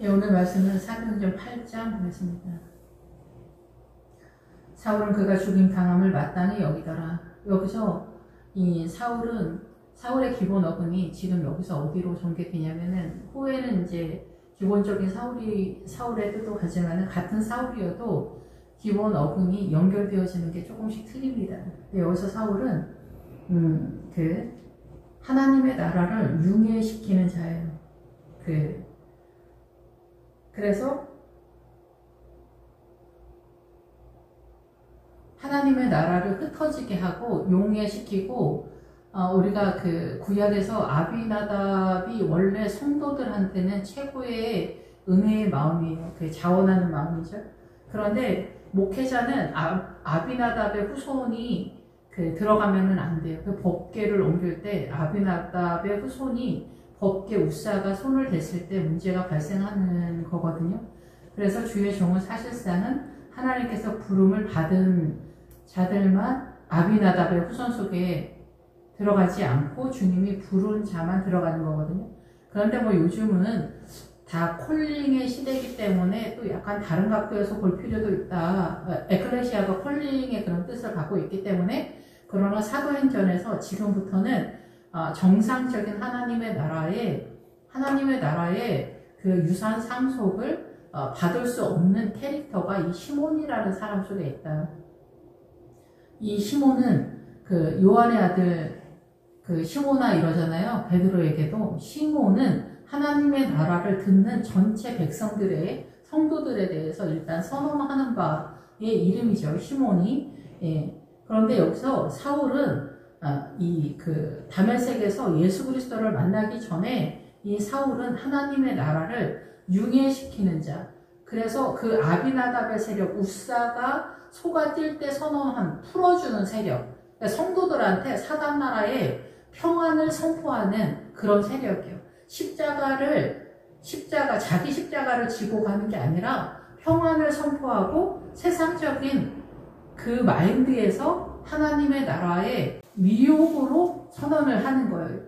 예, 오늘 말씀은 사도행전 8장 말씀입니다. 사울은 그가 죽임 당함을 마땅히 여기더라. 여기서 이 사울의 기본 어근이 지금 여기서 어디로 전개되냐면은, 후에는 이제 기본적인 사울의 뜻도 하지만은 같은 사울이어도 기본 어근이 연결되어지는 게 조금씩 틀립니다. 여기서 사울은 하나님의 나라를 융예시키는 자예요. 그래서 하나님의 나라를 흩어지게 하고 용예시키고, 우리가 구약에서 아비나답이 원래 성도들한테는 최고의 은혜의 마음이에요. 자원하는 마음이죠. 그런데 목회자는 아비나답의 후손이 들어가면은 안 돼요. 법궤를 옮길 때 아비나답의 후손이 법궤 우사가 손을 댔을 때 문제가 발생하는 거거든요. 그래서 주의 종은 사실상은 하나님께서 부름을 받은 자들만 아비나답의 후손 속에 들어가지 않고 주님이 부른 자만 들어가는 거거든요. 그런데 요즘은 다 콜링의 시대이기 때문에 또 약간 다른 각도에서 볼 필요도 있다. 에클레시아가 콜링의 그런 뜻을 갖고 있기 때문에, 그러나 사도행전에서 지금부터는 정상적인 하나님의 나라의 그 유산 상속을 받을 수 없는 캐릭터가 이 시몬이라는 사람 속에 있다. 이 시몬은 요한의 아들 시몬아 이러잖아요. 베드로에게도 시몬은 하나님의 나라를 듣는 전체 백성들의 성도들에 대해서 일단 선언하는 바의 이름이죠. 시몬이. 예. 그런데 여기서 사울은 다메섹에서 예수 그리스도를 만나기 전에 이 사울은 하나님의 나라를 융예시키는 자. 그래서 아비나답의 세력, 우사가 소가 뛸 때 선언한 풀어주는 세력. 그러니까 성도들한테 사단 나라의 평안을 선포하는 그런 세력이에요. 자기 십자가를 지고 가는 게 아니라 평안을 선포하고 세상적인 그 마인드에서 하나님의 나라의 위력으로 선언을 하는 거예요.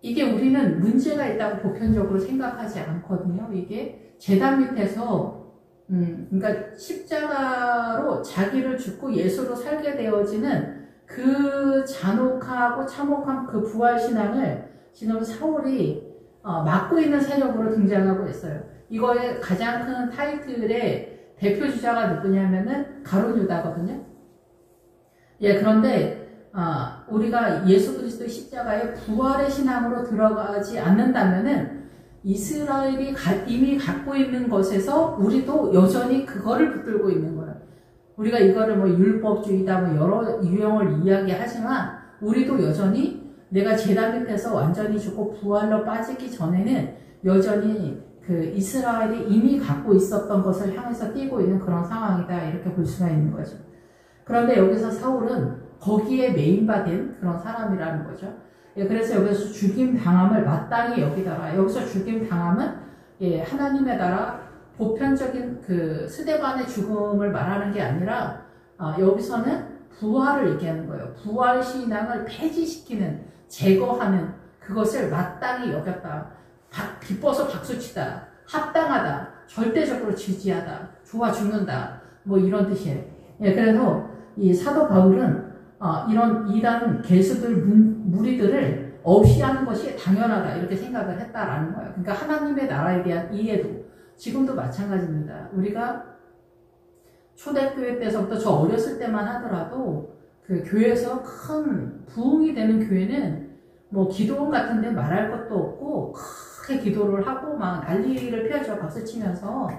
이게 우리는 문제가 있다고 보편적으로 생각하지 않거든요. 이게 제단 밑에서, 그러니까 십자가로 자기를 죽고 예수로 살게 되어지는 그 잔혹하고 참혹한 그 부활신앙을 지금 사울이 맡고 있는 세력으로 등장하고 있어요. 이거의 가장 큰 타이틀의 대표 주자가 누구냐면은 가룟 유다거든요. 예, 그런데 우리가 예수 그리스도의 십자가의 부활의 신앙으로 들어가지 않는다면은 이스라엘이 이미 갖고 있는 것에서 우리도 여전히 그거를 붙들고 있는 거예요. 우리가 이거를 율법주의다 여러 유형을 이야기하지만 우리도 여전히 내가 제단 밑에서 완전히 죽고 부활로 빠지기 전에는 여전히 이스라엘이 이미 갖고 있었던 것을 향해서 뛰고 있는 그런 상황이다, 이렇게 볼 수가 있는 거죠. 그런데 여기서 사울은 거기에 메인받은 그런 사람이라는 거죠. 예, 그래서 여기서 죽임 당함을 마땅히 여기더라. 여기서 죽임 당함은 하나님의 나라 보편적인 스데반의 죽음을 말하는 게 아니라 여기서는 부활을 얘기하는 거예요. 부활 신앙을 폐지시키는, 제거하는 그것을 마땅히 여겼다. 기뻐서 박수치다, 합당하다, 절대적으로 지지하다, 좋아 죽는다, 이런 뜻이에요. 예, 그래서 이 사도 바울은 이런 이단 개수들 무리들을 없이하는 것이 당연하다, 이렇게 생각을 했다라는 거예요. 그러니까 하나님의 나라에 대한 이해도 지금도 마찬가지입니다. 우리가 초대교회 때서부터 저 어렸을 때만 하더라도 교회에서 큰 부흥이 되는 교회는 기도원 같은데 말할 것도 없고 크게 기도를 하고 막 난리를 펴죠, 박수치면서.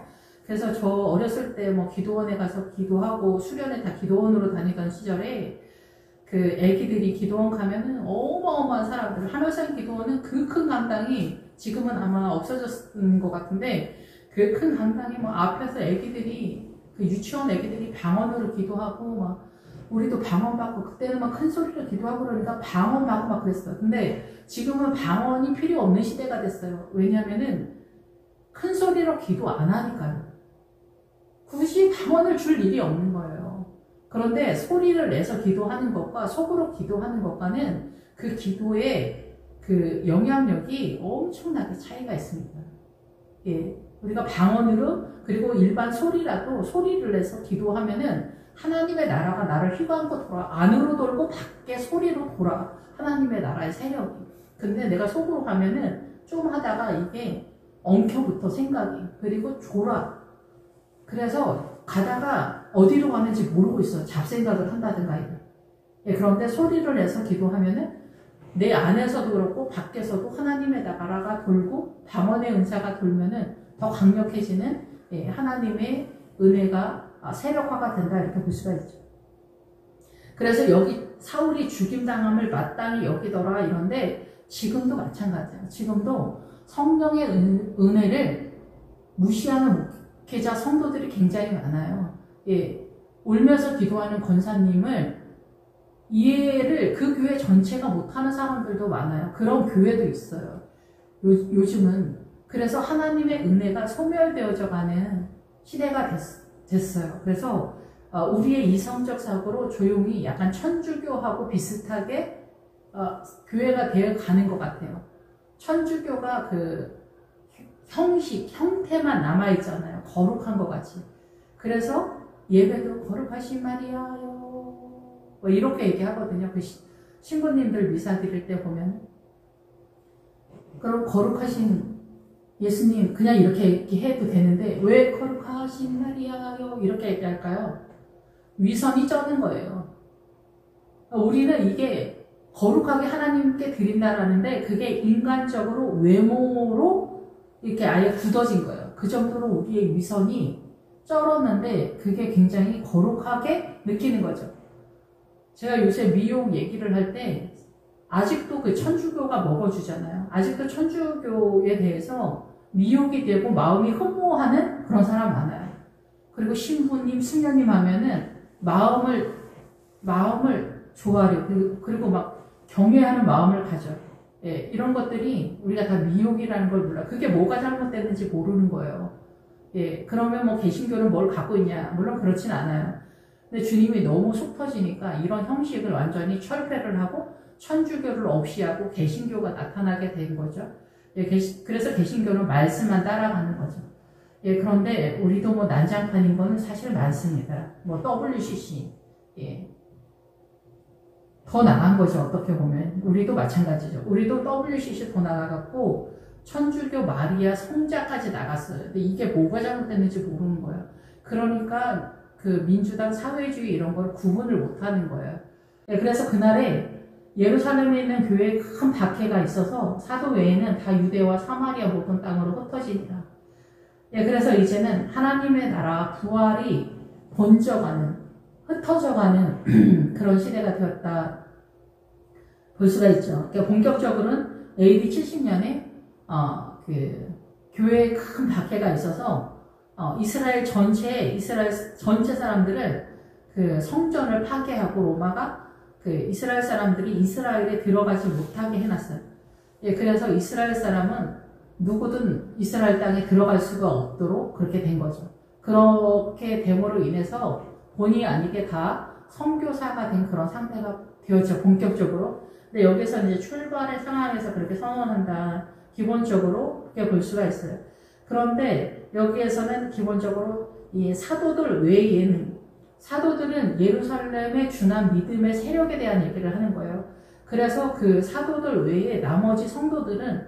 그래서 저 어렸을 때 기도원에 가서 기도하고 수련회 다 기도원으로 다니던 시절에 애기들이 기도원 가면은 어마어마한 사람들, 한월산 기도원은 그 큰 강당이 지금은 아마 없어졌는 것 같은데, 그 큰 강당이 앞에서 애기들이, 유치원 애기들이 방언으로 기도하고 우리도 방언 받고, 그때는 큰 소리로 기도하고 그러니까 방언 받고 그랬어. 근데 지금은 방언이 필요 없는 시대가 됐어요. 왜냐면은 큰 소리로 기도 안 하니까요. 굳이 방언을 줄 일이 없는 거예요. 그런데 소리를 내서 기도하는 것과 속으로 기도하는 것과는 그 기도의 영향력이 엄청나게 차이가 있습니다. 예, 우리가 방언으로 그리고 일반 소리라도 소리를 내서 기도하면은 하나님의 나라가 나를 휘감고 돌아 안으로 돌고 밖에 소리로 돌아 하나님의 나라의 세력이. 근데 내가 속으로 가면은 좀 하다가 이게 엉켜붙어 생각이. 그리고 졸아. 그래서 가다가 어디로 가는지 모르고 있어. 잡생각을 한다든가 이래. 예, 그런데 소리를 내서 기도하면은 내 안에서도 그렇고 밖에서도 하나님의 나라가 돌고 방언의 은사가 돌면은 더 강력해지는 예, 하나님의 은혜가 세력화가 된다 이렇게 볼 수가 있죠. 그래서 여기 사울이 죽임당함을 마땅히 여기더라 이런데 지금도 마찬가지예요. 지금도 성령의 은혜를 무시하는 목회자 성도들이 굉장히 많아요. 예, 울면서 기도하는 권사님을 이해를 그 교회 전체가 못하는 사람들도 많아요. 그런 교회도 있어요. 요즘은. 그래서 하나님의 은혜가 소멸되어져 가는 시대가 됐어요. 그래서 우리의 이성적 사고로 조용히 약간 천주교하고 비슷하게 교회가 되어 가는 것 같아요. 천주교가 그 형식, 형태만 남아있잖아요. 거룩한 것 같이. 그래서 예배도 거룩하신 마리아요. 뭐 이렇게 얘기하거든요. 그 신부님들 미사 드릴 때 보면. 그럼 거룩하신 예수님 그냥 이렇게 해도 되는데 왜 거룩하신 마리아요 이렇게 얘기할까요? 위선이 쩌는 거예요. 우리는 이게 거룩하게 하나님께 드린다라는데 그게 인간적으로 외모로 이렇게 아예 굳어진 거예요. 그 정도로 우리의 위선이 쩔었는데 그게 굉장히 거룩하게 느끼는 거죠. 제가 요새 미용 얘기를 할 때 아직도 그 천주교가 먹어주잖아요. 아직도 천주교에 대해서 미혹이 되고 마음이 흠모하는 그런 사람 많아요. 그리고 신부님, 수녀님 하면은 마음을 좋아하려 그리고 막 경외하는 마음을 가져. 예, 이런 것들이 우리가 다 미혹이라는 걸 몰라. 그게 뭐가 잘못됐는지 모르는 거예요. 예, 그러면 뭐 개신교는 뭘 갖고 있냐? 물론 그렇진 않아요. 근데 주님이 너무 속 터지니까 이런 형식을 완전히 철폐를 하고 천주교를 없이 하고 개신교가 나타나게 된 거죠. 예, 그래서 개신교는 말씀만 따라가는 거죠. 예, 그런데 우리도 뭐 난장판인 거는 사실 많습니다. 뭐 WCC, 예. 더 나간 거죠. 어떻게 보면. 우리도 마찬가지죠. 우리도 WCC 더 나가갖고 천주교 마리아 성자까지 나갔어요. 근데 이게 뭐가 잘못됐는지 모르는 거예요. 그러니까 그 민주당 사회주의 이런 걸 구분을 못 하는 거예요. 예, 그래서 그날에 예루살렘에 있는 교회에 큰 박해가 있어서 사도 외에는 다 유대와 사마리아 모든 땅으로 흩어지니라. 예, 그래서 이제는 하나님의 나라 부활이 번져가는, 흩어져가는 그런 시대가 되었다 볼 수가 있죠. 그러니까 본격적으로는 AD 70년에 그 교회에 큰 박해가 있어서 이스라엘 전체 사람들을 그 성전을 파괴하고 로마가 그 이스라엘 사람들이 이스라엘에 들어가지 못하게 해놨어요. 예, 그래서 이스라엘 사람은 누구든 이스라엘 땅에 들어갈 수가 없도록 그렇게 된 거죠. 그렇게 됨으로 인해서 본의 아니게 다 선교사가 된 그런 상태가 되었죠. 본격적으로. 근데 여기서 이제 출발의 상황에서 그렇게 선언한다. 기본적으로 그렇게 볼 수가 있어요. 그런데 여기에서는 기본적으로 이 사도들 외에는 사도들은 예루살렘에 준한 믿음의 세력에 대한 얘기를 하는 거예요. 그래서 그 사도들 외에 나머지 성도들은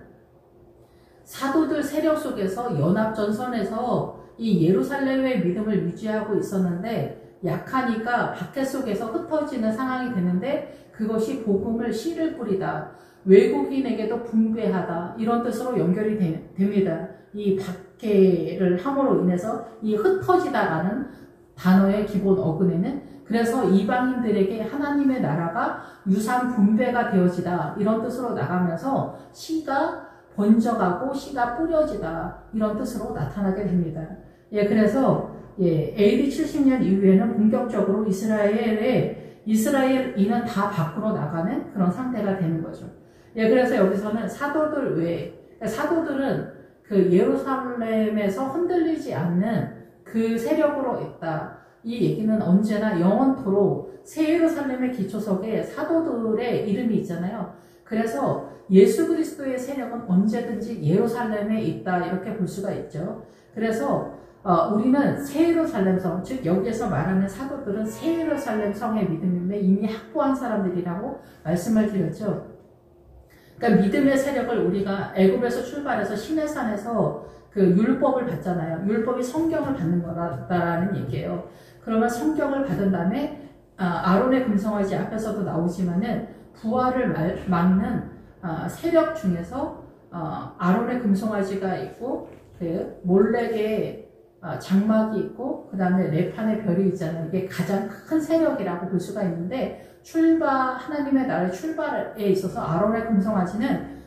사도들 세력 속에서 연합전선에서 이 예루살렘의 믿음을 유지하고 있었는데 약하니까 박해 속에서 흩어지는 상황이 되는데 그것이 복음을 씨를 뿌리다. 외국인에게도 분배하다. 이런 뜻으로 연결이 됩니다. 이 박해를 함으로 인해서 이 흩어지다라는 단어의 기본 어근에는 그래서 이방인들에게 하나님의 나라가 유산 분배가 되어지다 이런 뜻으로 나가면서 씨가 번져가고 씨가 뿌려지다 이런 뜻으로 나타나게 됩니다. 예, 그래서 AD 70년 이후에는 본격적으로 이스라엘인은 다 밖으로 나가는 그런 상태가 되는 거죠. 예, 그래서 여기서는 사도들 외에 사도들은 그 예루살렘에서 흔들리지 않는 그 세력으로 있다. 이 얘기는 언제나 영원토록 새 예루살렘의 기초석에 사도들의 이름이 있잖아요. 그래서 예수 그리스도의 세력은 언제든지 예루살렘에 있다 이렇게 볼 수가 있죠. 그래서 우리는 새 예루살렘 성, 즉 여기에서 말하는 사도들은 새 예루살렘 성의 믿음에 이미 확보한 사람들이라고 말씀을 드렸죠. 그러니까 믿음의 세력을 우리가 애굽에서 출발해서 시내산에서 그 율법을 받잖아요. 율법이 성경을 받는 거다라는 얘기예요. 그러면 성경을 받은 다음에 아론의 금송아지 앞에서도 나오지만은 부활을 막는 세력 중에서 아론의 금송아지가 있고 그 몰렉의 장막이 있고 그 다음에 레판의 별이 있잖아요. 이게 가장 큰 세력이라고 볼 수가 있는데 하나님의 나라의 출발에 있어서 아론의 금송아지는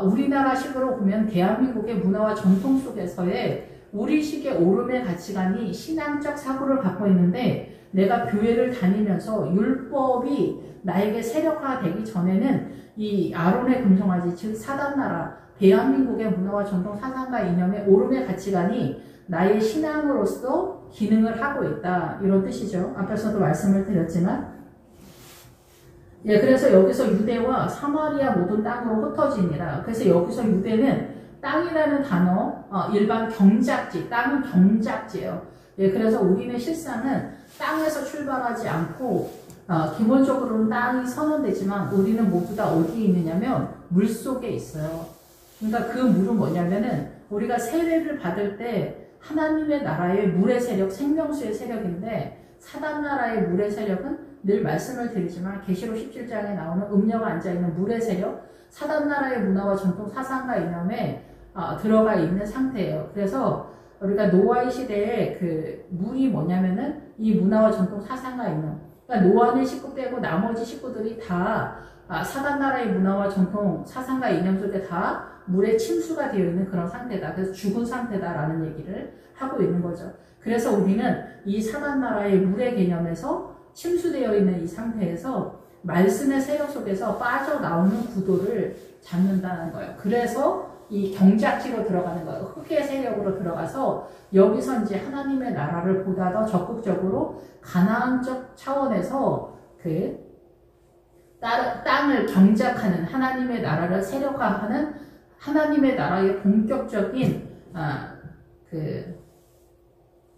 우리나라식으로 보면 대한민국의 문화와 전통 속에서의 우리식의 오름의 가치관이 신앙적 사고를 갖고 있는데 내가 교회를 다니면서 율법이 나에게 세력화되기 전에는 이 아론의 금송아지 즉 사단나라 대한민국의 문화와 전통 사상과 이념의 오름의 가치관이 나의 신앙으로서 기능을 하고 있다 이런 뜻이죠. 앞에서도 말씀을 드렸지만 그래서 여기서 유대와 사마리아 모든 땅으로 흩어지니라. 그래서 여기서 유대는 땅이라는 단어 일반 경작지 땅은 경작지예요. 그래서 우리는 실상은 땅에서 출발하지 않고 기본적으로는 땅이 선언되지만 우리는 모두 다 어디에 있느냐면 물속에 있어요. 그러니까 그 물은 뭐냐면은 우리가 세례를 받을 때 하나님의 나라의 물의 세력, 생명수의 세력인데 사단나라의 물의 세력은 늘 말씀을 드리지만 계시록 17장에 나오는 음녀가 앉아있는 물의 세력, 사단나라의 문화와 전통 사상과 이념에 들어가 있는 상태예요. 그래서 우리가 노아의 시대에 그 물이 뭐냐면은 이 문화와 전통 사상과 이념, 그러니까 노아는 식구 빼고 나머지 식구들이 다 사단나라의 문화와 전통 사상과 이념 속에 다 물에 침수가 되어 있는 그런 상태다. 그래서 죽은 상태다라는 얘기를 하고 있는 거죠. 그래서 우리는 이 사단나라의 물의 개념에서 침수되어 있는 이 상태에서 말씀의 세력 속에서 빠져나오는 구도를 잡는다는 거예요. 그래서 이 경작지로 들어가는 거예요. 흑의 세력으로 들어가서 여기서 이제 하나님의 나라를 보다 더 적극적으로 가나안적 차원에서 그 땅을 경작하는 하나님의 나라를 세력화하는 하나님의 나라의 본격적인 그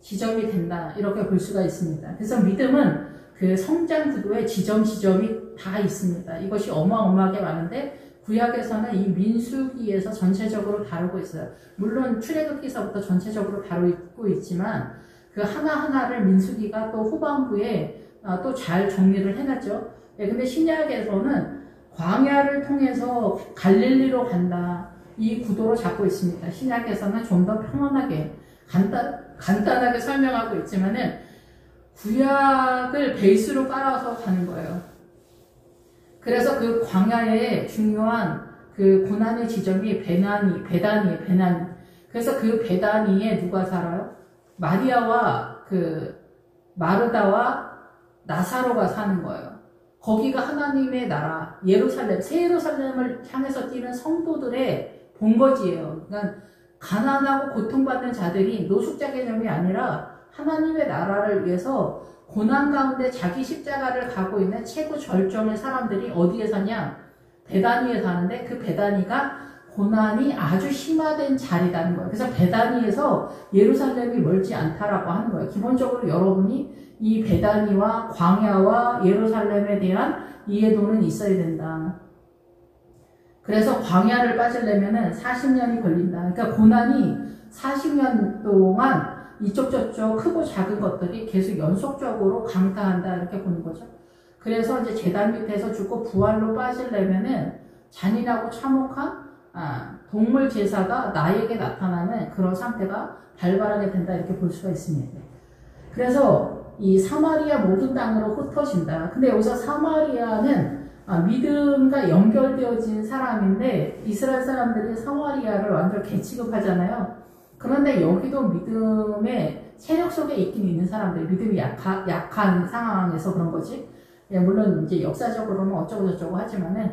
지점이 된다 이렇게 볼 수가 있습니다. 그래서 믿음은 그 성장 구도에 지점이 다 있습니다. 이것이 어마어마하게 많은데 구약에서는 이 민수기에서 전체적으로 다루고 있어요. 물론 출애굽기서부터 전체적으로 다루고 있지만 그 하나하나를 민수기가 또 후반부에 또 잘 정리를 해놨죠. 근데 신약에서는 광야를 통해서 갈릴리로 간다. 이 구도로 잡고 있습니다. 신약에서는 좀 더 평온하게 간단하게 설명하고 있지만은 구약을 베이스로 깔아서 가는 거예요. 그래서 그 광야의 중요한 그 고난의 지점이 배단이에요. 그래서 그 배단위에 누가 살아요? 마리아와 그 마르다와 나사로가 사는 거예요. 거기가 하나님의 나라, 예루살렘, 새 예루살렘을 향해서 뛰는 성도들의 본거지예요. 그러니까 가난하고 고통받는 자들이 노숙자 개념이 아니라 하나님의 나라를 위해서 고난 가운데 자기 십자가를 가고 있는 최고 절정의 사람들이 어디에 사냐? 베다니에 사는데 그 베다니가 고난이 아주 심화된 자리라는 거예요. 그래서 베다니에서 예루살렘이 멀지 않다라고 하는 거예요. 기본적으로 여러분이 이 베다니와 광야와 예루살렘에 대한 이해도는 있어야 된다. 그래서 광야를 빠지려면은 40년이 걸린다. 그러니까 고난이 40년 동안 이쪽 저쪽 크고 작은 것들이 계속 연속적으로 강타한다 이렇게 보는 거죠. 그래서 이제 제단 밑에서 죽고 부활로 빠지려면은 잔인하고 참혹한 동물 제사가 나에게 나타나는 그런 상태가 발발하게 된다 이렇게 볼 수가 있습니다. 그래서 이 사마리아 모든 땅으로 흩어진다. 근데 여기서 사마리아는 믿음과 연결되어진 사람인데 이스라엘 사람들이 사마리아를 완전 개취급하잖아요. 그런데 여기도 믿음의 세력 속에 있긴 있는 사람들, 믿음이 약한 상황에서 그런 거지. 물론 이제 역사적으로는 어쩌고저쩌고 하지만은,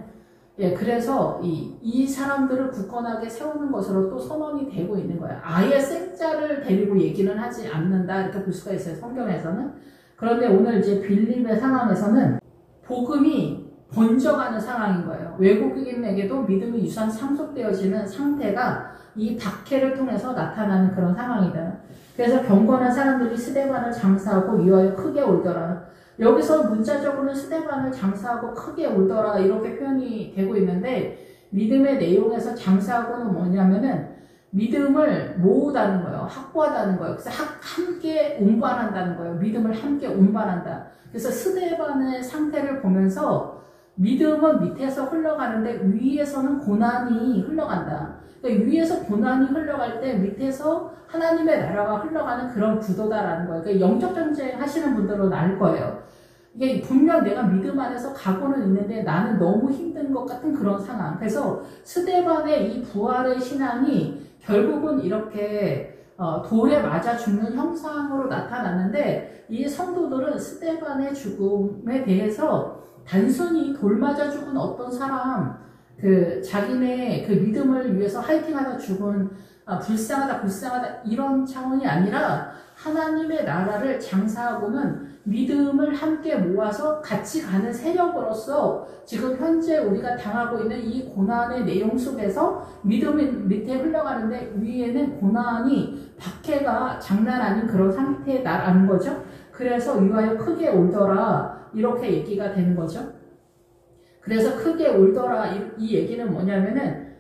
그래서 이 사람들을 굳건하게 세우는 것으로 또 선언이 되고 있는 거야. 아예 생자를 데리고 얘기는 하지 않는다, 이렇게 볼 수가 있어요, 성경에서는. 그런데 오늘 이제 빌립의 상황에서는 복음이 번져가는 상황인 거예요. 외국인에게도 믿음이 유산 상속되어지는 상태가 이 박해를 통해서 나타나는 그런 상황이다. 그래서 경건한 사람들이 스데반을 장사하고 위하여 크게 울더라. 여기서 문자적으로는 스데반을 장사하고 크게 울더라 이렇게 표현이 되고 있는데, 믿음의 내용에서 장사하고는 뭐냐면은 믿음을 모으다는 거예요. 확보하다는 거예요. 그래서 함께 운반한다는 거예요. 믿음을 함께 운반한다. 그래서 스데반의 상태를 보면서 믿음은 밑에서 흘러가는데 위에서는 고난이 흘러간다. 그러니까 위에서 고난이 흘러갈 때 밑에서 하나님의 나라가 흘러가는 그런 구도다라는 거예요. 그러니까 영적 전쟁 하시는 분들은 알 거예요. 이게 분명 내가 믿음 안에서 가고는 있는데 나는 너무 힘든 것 같은 그런 상황. 그래서 스데반의 이 부활의 신앙이 결국은 이렇게 돌에 맞아 죽는 형상으로 나타났는데, 이 성도들은 스데반의 죽음에 대해서 단순히 돌 맞아 죽은 어떤 사람, 자기네 그 믿음을 위해서 화이팅하다 죽은 불쌍하다 이런 차원이 아니라, 하나님의 나라를 장사하고는 믿음을 함께 모아서 같이 가는 세력으로서 지금 현재 우리가 당하고 있는 이 고난의 내용 속에서 믿음이 밑에 흘러가는데 위에는 고난이 박해가 장난 아닌 그런 상태다라는 거죠. 그래서 위하여 크게 울더라 이렇게 얘기가 되는 거죠. 그래서 크게 울더라 이 얘기는 뭐냐면은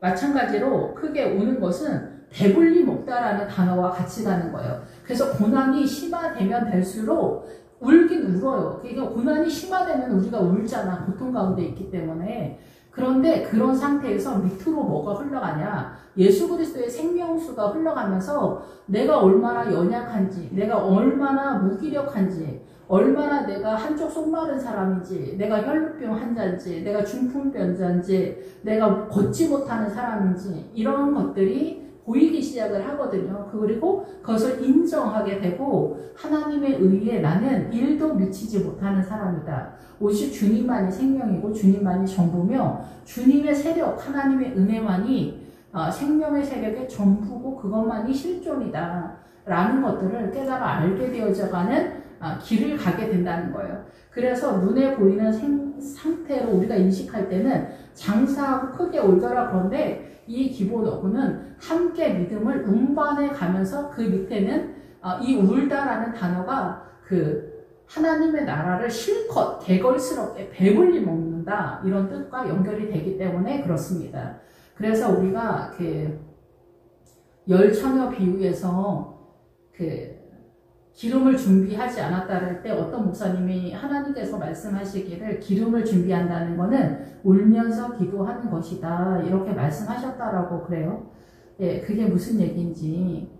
마찬가지로 크게 우는 것은 배불리 먹다라는 단어와 같이 가는 거예요. 그래서 고난이 심화되면 될수록 울긴 울어요. 그러니까 고난이 심화되면 우리가 울잖아. 고통 가운데 있기 때문에. 그런데 그런 상태에서 밑으로 뭐가 흘러가냐? 예수 그리스도의 생명수가 흘러가면서 내가 얼마나 연약한지, 내가 얼마나 무기력한지, 얼마나 내가 한쪽 속 마른 사람인지, 내가 혈루병 환자인지, 내가 중풍병자인지, 내가 걷지 못하는 사람인지, 이런 것들이 보이기 시작을 하거든요. 그리고 그것을 인정하게 되고, 하나님의 의에 나는 1도 미치지 못하는 사람이다. 오직 주님만이 생명이고 주님만이 전부며, 주님의 세력, 하나님의 은혜만이 생명의 세력의 전부고 그것만이 실존이다 라는 것들을 깨달아 알게 되어져가는 길을 가게 된다는 거예요. 그래서 눈에 보이는 상태로 우리가 인식할 때는 장사하고 크게 울더라. 그런데 이 기본 어구는 함께 믿음을 운반해 가면서 그 밑에는 이 울다라는 단어가 하나님의 나라를 실컷 개걸스럽게 배불리 먹는다 이런 뜻과 연결이 되기 때문에 그렇습니다. 그래서 우리가 열처녀 비유에서 기름을 준비하지 않았다를 때 어떤 목사님이 하나님께서 말씀하시기를 기름을 준비한다는 것은 울면서 기도하는 것이다 이렇게 말씀하셨다라고 그래요. 예, 그게 무슨 얘기인지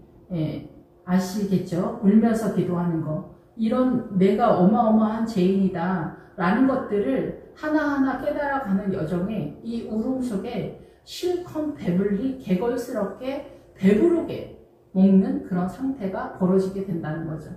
아시겠죠? 울면서 기도하는 거. 이런 내가 어마어마한 죄인이다 라는 것들을 하나하나 깨달아가는 여정에 이 울음 속에 실컷 배불리 개걸스럽게 배부르게 먹는 그런 상태가 벌어지게 된다는 거죠.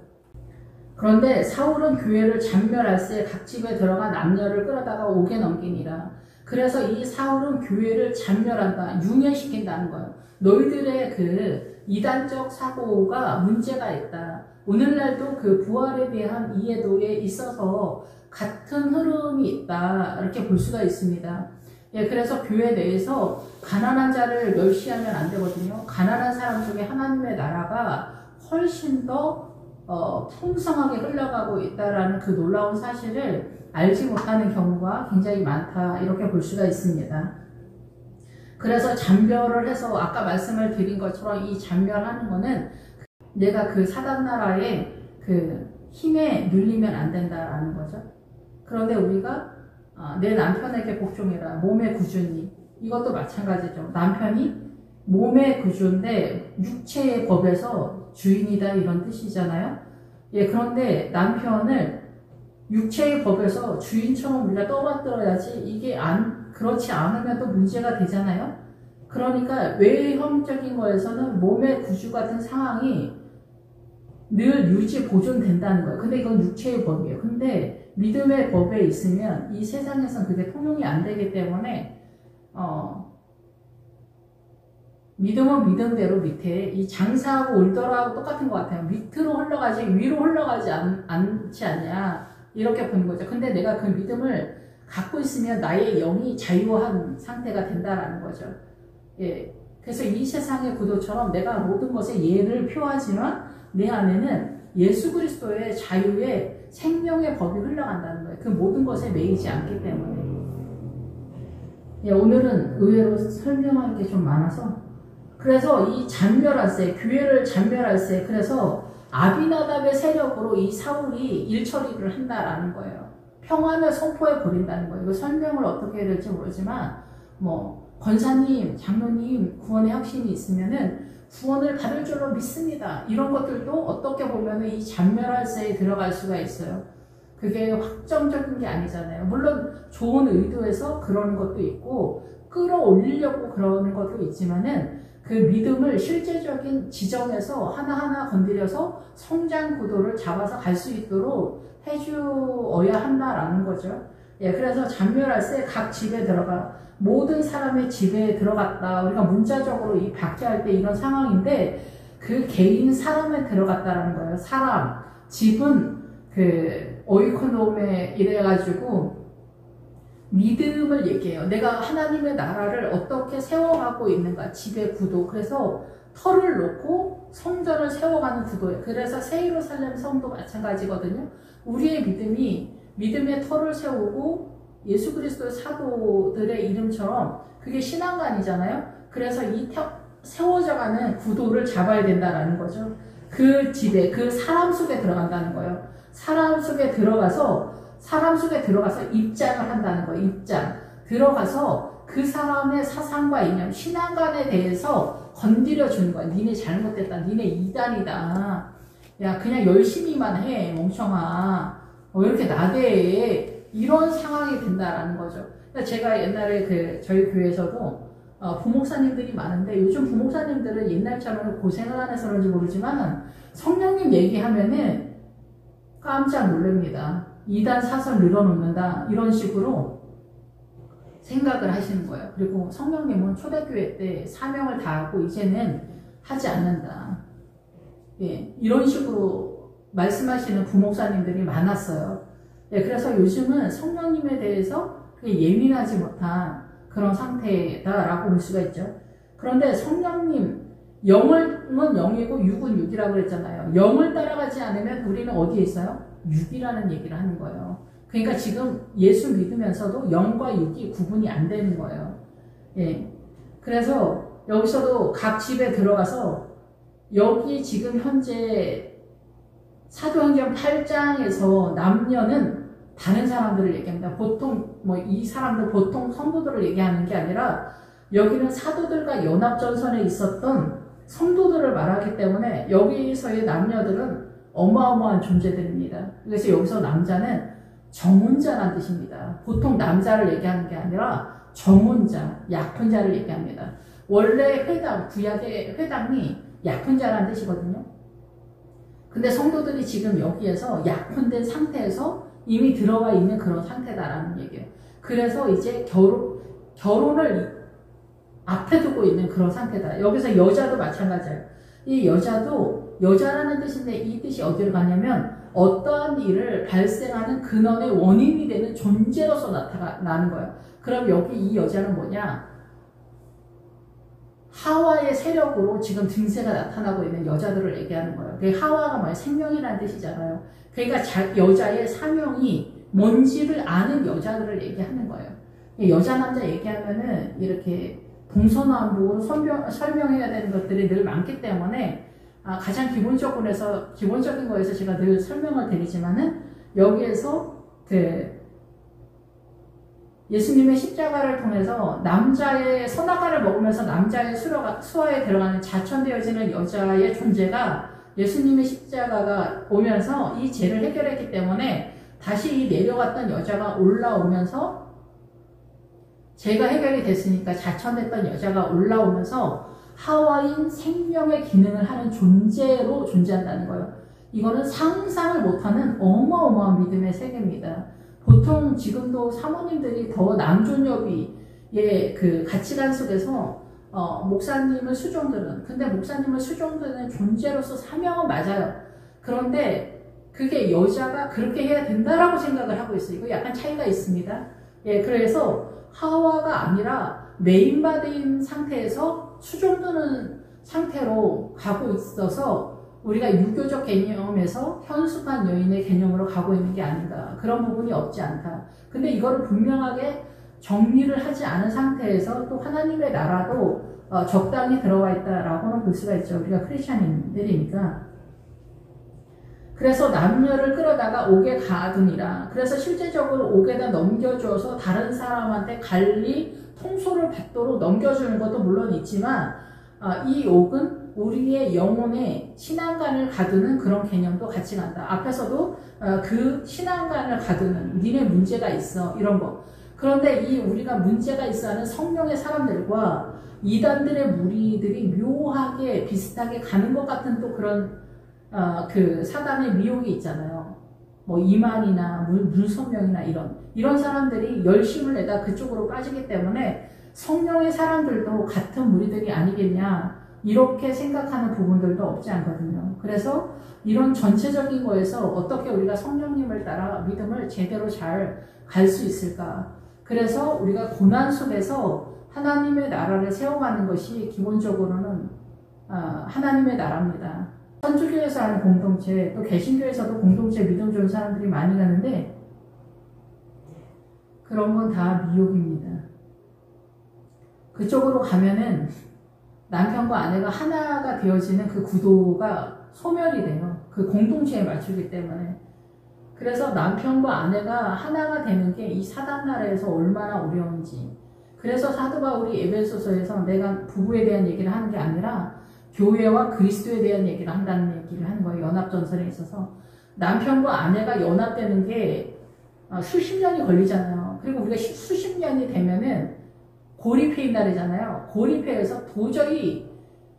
그런데 사울은 교회를 잔멸할세 각 집에 들어가 남녀를 끌어다가 옥에 넘기니라. 그래서 이 사울은 교회를 잔멸한다, 융해시킨다는 거예요. 너희들의 이단적 사고가 문제가 있다. 오늘날도 부활에 대한 이해도에 있어서 같은 흐름이 있다 이렇게 볼 수가 있습니다. 예, 그래서 교회 내에서 가난한 자를 멸시하면 안 되거든요. 가난한 사람 속에 하나님의 나라가 훨씬 더 풍성하게 흘러가고 있다라는 그 놀라운 사실을 알지 못하는 경우가 굉장히 많다 이렇게 볼 수가 있습니다. 그래서 잔별을 해서 아까 말씀을 드린 것처럼 이 잔별하는 거는 내가 사단 나라의 힘에 눌리면 안 된다라는 거죠. 그런데 우리가 내 남편에게 복종해라. 몸의 구주니. 이것도 마찬가지죠. 남편이 몸의 구주인데 육체의 법에서 주인이다 이런 뜻이잖아요. 예, 그런데 남편을 육체의 법에서 주인처럼 우리가 떠받들어야지 이게 그렇지 않으면 또 문제가 되잖아요. 그러니까 외형적인 거에서는 몸의 구주 같은 상황이 늘 유지 보존된다는 거예요. 근데 이건 육체의 법이에요. 근데 믿음의 법에 있으면 이 세상에서는 그게 통용이 안 되기 때문에 믿음은 믿음대로 밑에 이 장사하고 울더라하고 똑같은 것 같아요. 밑으로 흘러가지 위로 흘러가지 않지 않냐 이렇게 보는 거죠. 근데 내가 그 믿음을 갖고 있으면 나의 영이 자유한 상태가 된다라는 거죠. 예. 그래서 이 세상의 구도처럼 내가 모든 것에 예를 표하지만 내 안에는 예수 그리스도의 자유의 생명의 법이 흘러간다는 거예요. 그 모든 것에 매이지 않기 때문에. 예, 오늘은 의외로 설명할 게 좀 많아서 그래서 이 잔멸할세, 교회를 잔멸할세, 그래서 아비나답의 세력으로 이 사울이 일처리를 한다라는 거예요. 평안을 선포해 버린다는 거예요. 이거 설명을 어떻게 해야 될지 모르지만 권사님, 장로님 구원의 확신이 있으면은 구원을 받을 줄로 믿습니다. 이런 것들도 어떻게 보면은 이 잔멸할세에 들어갈 수가 있어요. 그게 확정적인 게 아니잖아요. 물론 좋은 의도에서 그러는 것도 있고 끌어올리려고 그러는 것도 있지만은 그 믿음을 실제적인 지점에서 하나하나 건드려서 성장 구도를 잡아서 갈 수 있도록 해주어야 한다라는 거죠. 예, 그래서 잔멸할세 각 집에 들어가 모든 사람의 집에 들어갔다. 우리가 문자적으로 이 박해할 때 이런 상황인데 그 개인 사람에 들어갔다라는 거예요. 사람, 집은 그 오이코노메 이래가지고 믿음을 얘기해요. 내가 하나님의 나라를 어떻게 세워가고 있는가, 집의 구도. 그래서 터를 놓고 성전을 세워가는 구도예요. 그래서 새 예루살렘 성도 마찬가지거든요. 우리의 믿음이 믿음의 터를 세우고 예수 그리스도의 사도들의 이름처럼 그게 신앙관이잖아요. 그래서 이 세워져가는 구도를 잡아야 된다라는 거죠. 그 집에, 그 사람 속에 들어간다는 거예요. 사람 속에 들어가서 입장을 한다는 거예요. 입장. 들어가서 그 사람의 사상과 이념, 신앙관에 대해서 건드려 주는 거야. 니네 잘못됐다. 니네 이단이다. 야, 그냥 열심히만 해. 멍청아. 왜 이렇게 나대해. 이런 상황이 된다라는 거죠. 그러니까 제가 옛날에 저희 교회에서도 부목사님들이 많은데 요즘 부목사님들은 옛날처럼 고생을 안 해서 그런지 모르지만 성령님 얘기하면은 깜짝 놀랍니다. 이단 사설 늘어놓는다. 이런 식으로 생각을 하시는 거예요. 그리고 성령님은 초대교회 때 사명을 다하고 이제는 하지 않는다. 예, 이런 식으로 말씀하시는 부목사님들이 많았어요. 예, 그래서 요즘은 성령님에 대해서 예민하지 못한 그런 상태다라고 볼 수가 있죠. 그런데 성령님, 영은 영이고 육은 육이라고 그랬잖아요. 영을 따라가지 않으면 우리는 어디에 있어요? 육이라는 얘기를 하는 거예요. 그러니까 지금 예수 믿으면서도 영과 육이 구분이 안 되는 거예요. 예. 그래서 여기서도 각 집에 들어가서 여기 지금 현재 사도행전 8장에서 남녀는 다른 사람들을 얘기합니다. 보통 이 사람들 보통 성도들을 얘기하는 게 아니라 여기는 사도들과 연합전선에 있었던 성도들을 말하기 때문에 여기서의 남녀들은 어마어마한 존재들입니다. 그래서 여기서 남자는 정혼자라는 뜻입니다. 보통 남자를 얘기하는 게 아니라 정혼자, 약혼자를 얘기합니다. 원래 구약의 회당이 약혼자라는 뜻이거든요. 근데 성도들이 지금 여기에서 약혼된 상태에서 이미 들어가 있는 그런 상태다라는 얘기예요. 그래서 이제 결혼을 앞에 두고 있는 그런 상태다. 여기서 여자도 마찬가지예요. 이 여자도 여자라는 뜻인데 이 뜻이 어디로 가냐면 어떠한 일을 발생하는 근원의 원인이 되는 존재로서 나타나는 거예요. 그럼 여기 이 여자는 뭐냐? 하와의 세력으로 지금 증세가 나타나고 있는 여자들을 얘기하는 거예요. 그 하와가 뭐예요? 생명이라는 뜻이잖아요. 그러니까 여자의 사명이 뭔지를 아는 여자들을 얘기하는 거예요. 여자 남자 얘기하면은 이렇게 동서남북으로 설명해야 되는 것들이 늘 많기 때문에 가장 기본적인 거에서 제가 늘 설명을 드리지만은 여기에서 예수님의 십자가를 통해서 남자의 선악과를 먹으면서 남자의 수하에 들어가는 자천되어지는 여자의 존재가 예수님의 십자가가 오면서 이 죄를 해결했기 때문에 다시 이 내려갔던 여자가 올라오면서 죄가 해결이 됐으니까 자천됐던 여자가 올라오면서 하와인 생명의 기능을 하는 존재로 존재한다는 거예요. 이거는 상상을 못하는 어마어마한 믿음의 세계입니다. 보통 지금도 사모님들이 더 남존여비의 그 가치관 속에서 목사님을 수종드는, 근데 목사님을 수종드는 존재로서 사명은 맞아요. 그런데 그게 여자가 그렇게 해야 된다라고 생각을 하고 있어요. 이거 약간 차이가 있습니다. 예, 그래서 하와가 아니라 메인바디인 상태에서 수종드는 상태로 가고 있어서 우리가 유교적 개념에서 현숙한 여인의 개념으로 가고 있는 게 아닌가. 그런 부분이 없지 않다. 근데 이거를 분명하게 정리를 하지 않은 상태에서 또 하나님의 나라도 적당히 들어와 있다라고는 볼 수가 있죠. 우리가 크리스찬인들이니까. 그래서 남녀를 끌어다가 옥에 가두니라. 그래서 실제적으로 옥에다 넘겨줘서 다른 사람한테 관리, 통솔을 받도록 넘겨주는 것도 물론 있지만 이 옥은 우리의 영혼의 신앙관을 가두는 그런 개념도 같이 간다. 앞에서도 그 신앙관을 가두는 니네 문제가 있어 이런 거. 그런데 이 우리가 문제가 있어 하는 성령의 사람들과 이단들의 무리들이 묘하게 비슷하게 가는 것 같은 또 그런 그 사단의 미혹이 있잖아요. 뭐 이만이나 문선명이나 이런 사람들이 열심을 내다 그쪽으로 빠지기 때문에 성령의 사람들도 같은 무리들이 아니겠냐 이렇게 생각하는 부분들도 없지 않거든요. 그래서 이런 전체적인 거에서 어떻게 우리가 성령님을 따라 믿음을 제대로 잘 갈 수 있을까. 그래서 우리가 고난 속에서 하나님의 나라를 세워가는 것이 기본적으로는 하나님의 나라입니다. 천주교에서 하는 공동체, 또 개신교에서도 공동체 믿음 좋은 사람들이 많이 가는데 그런 건 다 미혹입니다. 그쪽으로 가면은 남편과 아내가 하나가 되어지는 그 구도가 소멸이 돼요. 그 공동체에 맞추기 때문에. 그래서 남편과 아내가 하나가 되는 게 이 사단 나라에서 얼마나 어려운지. 그래서 사도 바울이 에베소서에서 내가 부부에 대한 얘기를 하는 게 아니라 교회와 그리스도에 대한 얘기를 한다는 얘기를 하는 거예요. 연합전선에 있어서. 남편과 아내가 연합되는 게 수십 년이 걸리잖아요. 그리고 우리가 수십 년이 되면은 고립해 있나래잖아요. 고립해서 도저히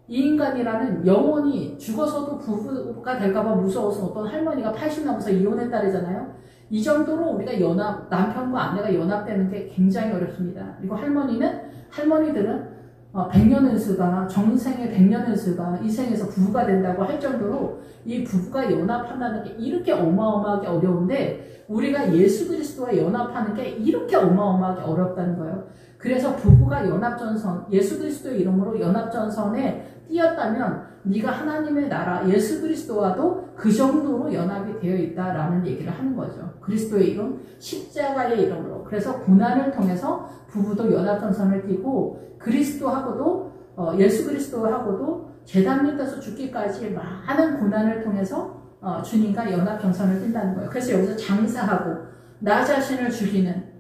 이 인간이라는 영혼이 죽어서도 부부가 될까봐 무서워서 어떤 할머니가 80 넘어서 이혼했다래잖아요. 이 정도로 우리가 남편과 아내가 연합되는 게 굉장히 어렵습니다. 그리고 할머니들은 100년의 정생의 100년의 이 생에서 부부가 된다고 할 정도로 이 부부가 연합한다는 게 이렇게 어마어마하게 어려운데 우리가 예수 그리스도와 연합하는 게 이렇게 어마어마하게 어렵다는 거예요. 그래서 부부가 연합전선, 예수 그리스도의 이름으로 연합전선에 뛰었다면 네가 하나님의 나라 예수 그리스도와도 그 정도로 연합이 되어 있다라는 얘기를 하는 거죠. 그리스도의 이름, 십자가의 이름으로. 그래서 고난을 통해서 부부도 연합전선을 띄고 그리스도하고도 예수 그리스도하고도 재단 밑에서 죽기까지 많은 고난을 통해서 주님과 연합전선을 띈다는 거예요. 그래서 여기서 장사하고 나 자신을 죽이는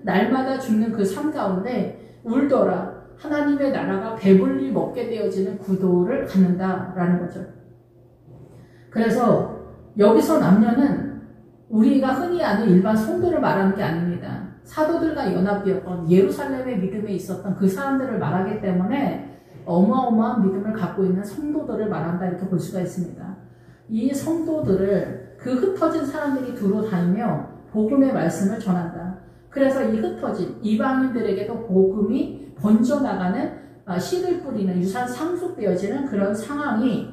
날마다 죽는 그 삶 가운데 울더라. 하나님의 나라가 배불리 먹게 되어지는 구도를 갖는다라는 거죠. 그래서 여기서 남녀는 우리가 흔히 아는 일반 성도를 말하는 게 아닙니다. 사도들과 연합되었던 예루살렘의 믿음에 있었던 그 사람들을 말하기 때문에 어마어마한 믿음을 갖고 있는 성도들을 말한다 이렇게 볼 수가 있습니다. 이 성도들을 그 흩어진 사람들이 두루 다니며 복음의 말씀을 전한다. 그래서 이 흩어진 이방인들에게도 복음이 번져나가는 씨를 뿌리는 유산 상속되어지는 그런 상황이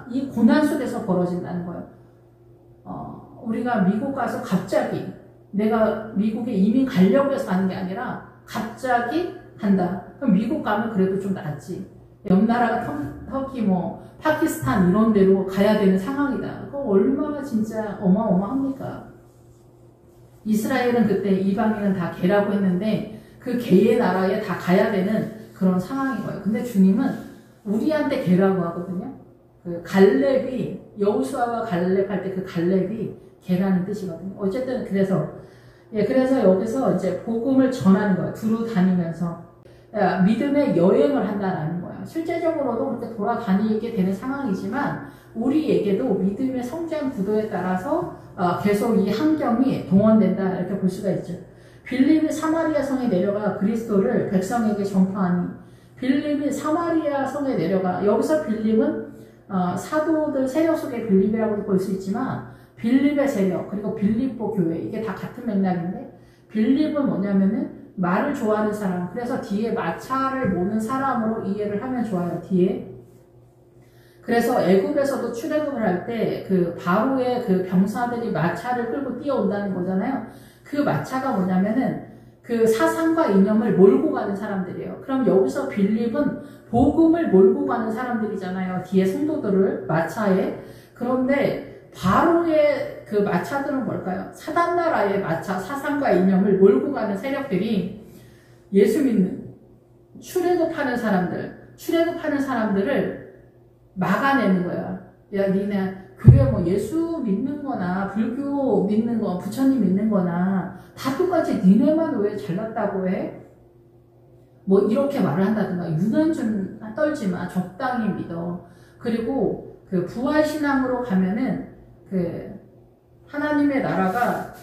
이 고난 속에서 벌어진다는 거예요. 우리가 미국 가서 갑자기 내가 미국에 이민 가려고 해서 가는 게 아니라 갑자기 간다. 그럼 미국 가면 그래도 좀 낫지. 옆 나라가 터키 파키스탄 이런 데로 가야 되는 상황이다. 그거 얼마나 진짜 어마어마합니까? 이스라엘은 그때 이방인은 다 개라고 했는데 그 개의 나라에 다 가야 되는 그런 상황인 거예요. 근데 주님은 우리한테 개라고 하거든요. 그 갈렙이 여호수아와 갈렙 할 때 그 갈렙이 개라는 뜻이거든요. 어쨌든 그래서 여기서 이제 복음을 전하는 거예요. 두루 다니면서 믿음의 여행을 한다라는 거예요. 실제적으로도 그렇게 돌아다니게 되는 상황이지만 우리에게도 믿음의 성장 구도에 따라서 계속 이 환경이 동원된다 이렇게 볼 수가 있죠. 빌립이 사마리아 성에 내려가 그리스도를 백성에게 전파하니 빌립이 사마리아 성에 내려가 여기서 빌립은 사도들 세력 속의 빌립이라고도 볼 수 있지만 빌립의 세력 그리고 빌립보 교회 이게 다 같은 맥락인데 빌립은 뭐냐면은 말을 좋아하는 사람 그래서 뒤에 마차를 모는 사람으로 이해를 하면 좋아요. 뒤에 그래서 애굽에서도 출애굽을 할 때 그 바로의 그 병사들이 마차를 끌고 뛰어온다는 거잖아요. 그 마차가 뭐냐면은 그 사상과 이념을 몰고 가는 사람들이에요. 그럼 여기서 빌립은 복음을 몰고 가는 사람들이잖아요. 뒤에 성도들을 마차에. 그런데 바로의 그 마차들은 뭘까요? 사단나라의 마차, 사상과 이념을 몰고 가는 세력들이 예수 믿는 출애굽하는 사람들을 막아내는 거야. 야, 니네 교회 뭐 예수 믿는 거나 불교 믿는 거, 부처님 믿는 거나 다 똑같이 니네만 왜 잘났다고 해? 뭐 이렇게 말을 한다든가 유난좀 떨지 마. 적당히 믿어. 그리고 그 부활신앙으로 가면은 그 하나님의 나라가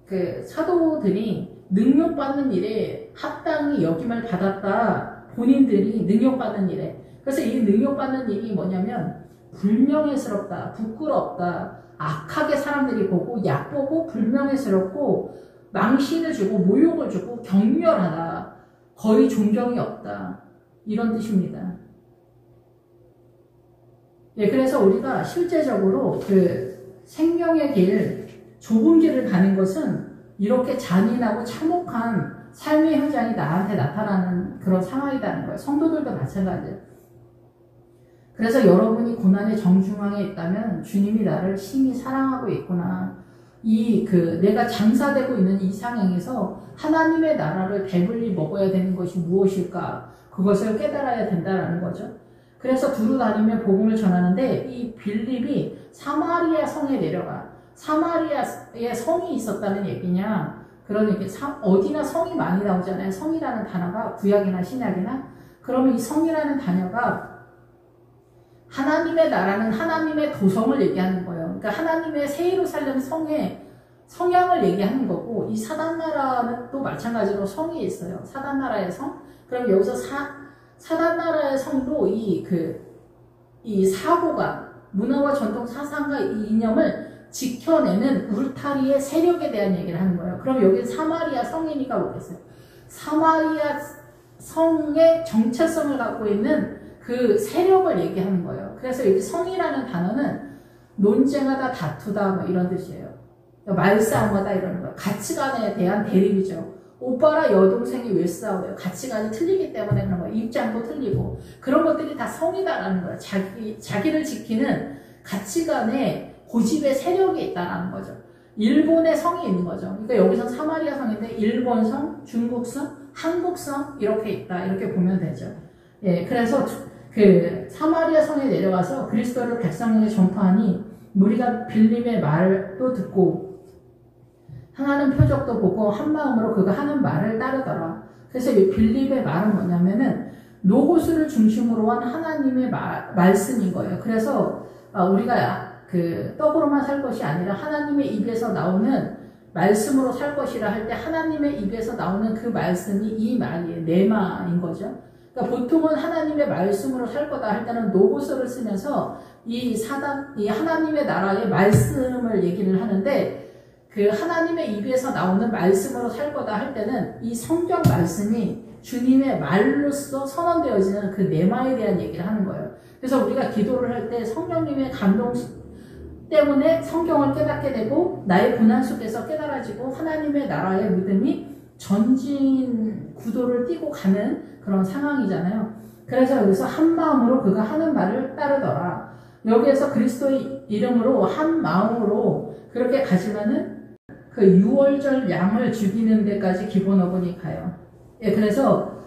그 사도들이 능력받는 일에 합당히 여김을 받았다. 본인들이 능력받는 일에. 그래서 이 능력받는 일이 뭐냐면 불명예스럽다, 부끄럽다, 악하게 사람들이 보고 얕보고 불명예스럽고 망신을 주고 모욕을 주고 격렬하다, 거의 존경이 없다, 이런 뜻입니다. 예, 그래서 우리가 실제적으로 그 생명의 길, 좁은 길을 가는 것은 이렇게 잔인하고 참혹한 삶의 현장이 나한테 나타나는 그런 상황이라는 거예요. 성도들도 마찬가지예요. 그래서 여러분이 고난의 정중앙에 있다면 주님이 나를 심히 사랑하고 있구나. 내가 장사되고 있는 이 상황에서 하나님의 나라를 배불리 먹어야 되는 것이 무엇일까? 그것을 깨달아야 된다는 거죠. 그래서 두루 다니며 복음을 전하는데 이 빌립이 사마리아 성에 내려가. 사마리아에 성이 있었다는 얘기냐? 그런 얘기, 어디나 성이 많이 나오잖아요. 성이라는 단어가 구약이나 신약이나. 그러면 이 성이라는 단어가 하나님의 나라는 하나님의 도성을 얘기하는 거예요. 그러니까 하나님의 새 예루살렘 성의 성향을 얘기하는 거고, 이 사단나라는 또 마찬가지로 성이 있어요. 사단나라의 성. 그럼 여기서 사단나라의 성도 이 사고가, 문화와 전통 사상과 이 이념을 지켜내는 울타리의 세력에 대한 얘기를 하는 거예요. 그럼 여기 사마리아 성이니까 뭐겠어요? 사마리아 성의 정체성을 갖고 있는 그 세력을 얘기하는 거예요. 그래서 여기 성이라는 단어는 논쟁하다, 다투다, 뭐 이런 뜻이에요. 말싸움하다 이러는 거예요. 가치관에 대한 대립이죠. 오빠랑 여동생이 왜 싸워요? 가치관이 틀리기 때문에 그런 거예요. 입장도 틀리고. 그런 것들이 다 성이다라는 거예요. 자기를 지키는 가치관에 고집의 세력이 있다는 거죠. 일본의 성이 있는 거죠. 그러니까 여기서 사마리아 성인데 일본성, 중국성, 한국성 이렇게 있다. 이렇게 보면 되죠. 예, 그래서 그 사마리아 성에 내려가서 그리스도를 백성에게 전파하니 무리가 빌립의 말도 듣고 행하는 표적도 보고 한 마음으로 그가 하는 말을 따르더라. 그래서 이 빌립의 말은 뭐냐면은 노고스를 중심으로 한 하나님의 말씀인 거예요. 그래서 우리가 그 떡으로만 살 것이 아니라 하나님의 입에서 나오는 말씀으로 살 것이라 할 때 하나님의 입에서 나오는 그 말씀이 이 말이에요. 네마인 거죠. 그러니까 보통은 하나님의 말씀으로 살 거다 할 때는 노고스를 쓰면서 이 하나님의 나라의 말씀을 얘기를 하는데, 그 하나님의 입에서 나오는 말씀으로 살 거다 할 때는 이 성경 말씀이 주님의 말로써 선언되어지는 그 네마에 대한 얘기를 하는 거예요. 그래서 우리가 기도를 할 때 성령님의 감동 때문에 성경을 깨닫게 되고 나의 고난 속에서 깨달아지고 하나님의 나라의 믿음이 전진 구도를 띄고 가는 그런 상황이잖아요. 그래서 여기서 한 마음으로 그가 하는 말을 따르더라. 여기에서 그리스도의 이름으로 한 마음으로 그렇게 가지면은 그 6월절 양을 죽이는 데까지 기본 어근이 가요. 예, 그래서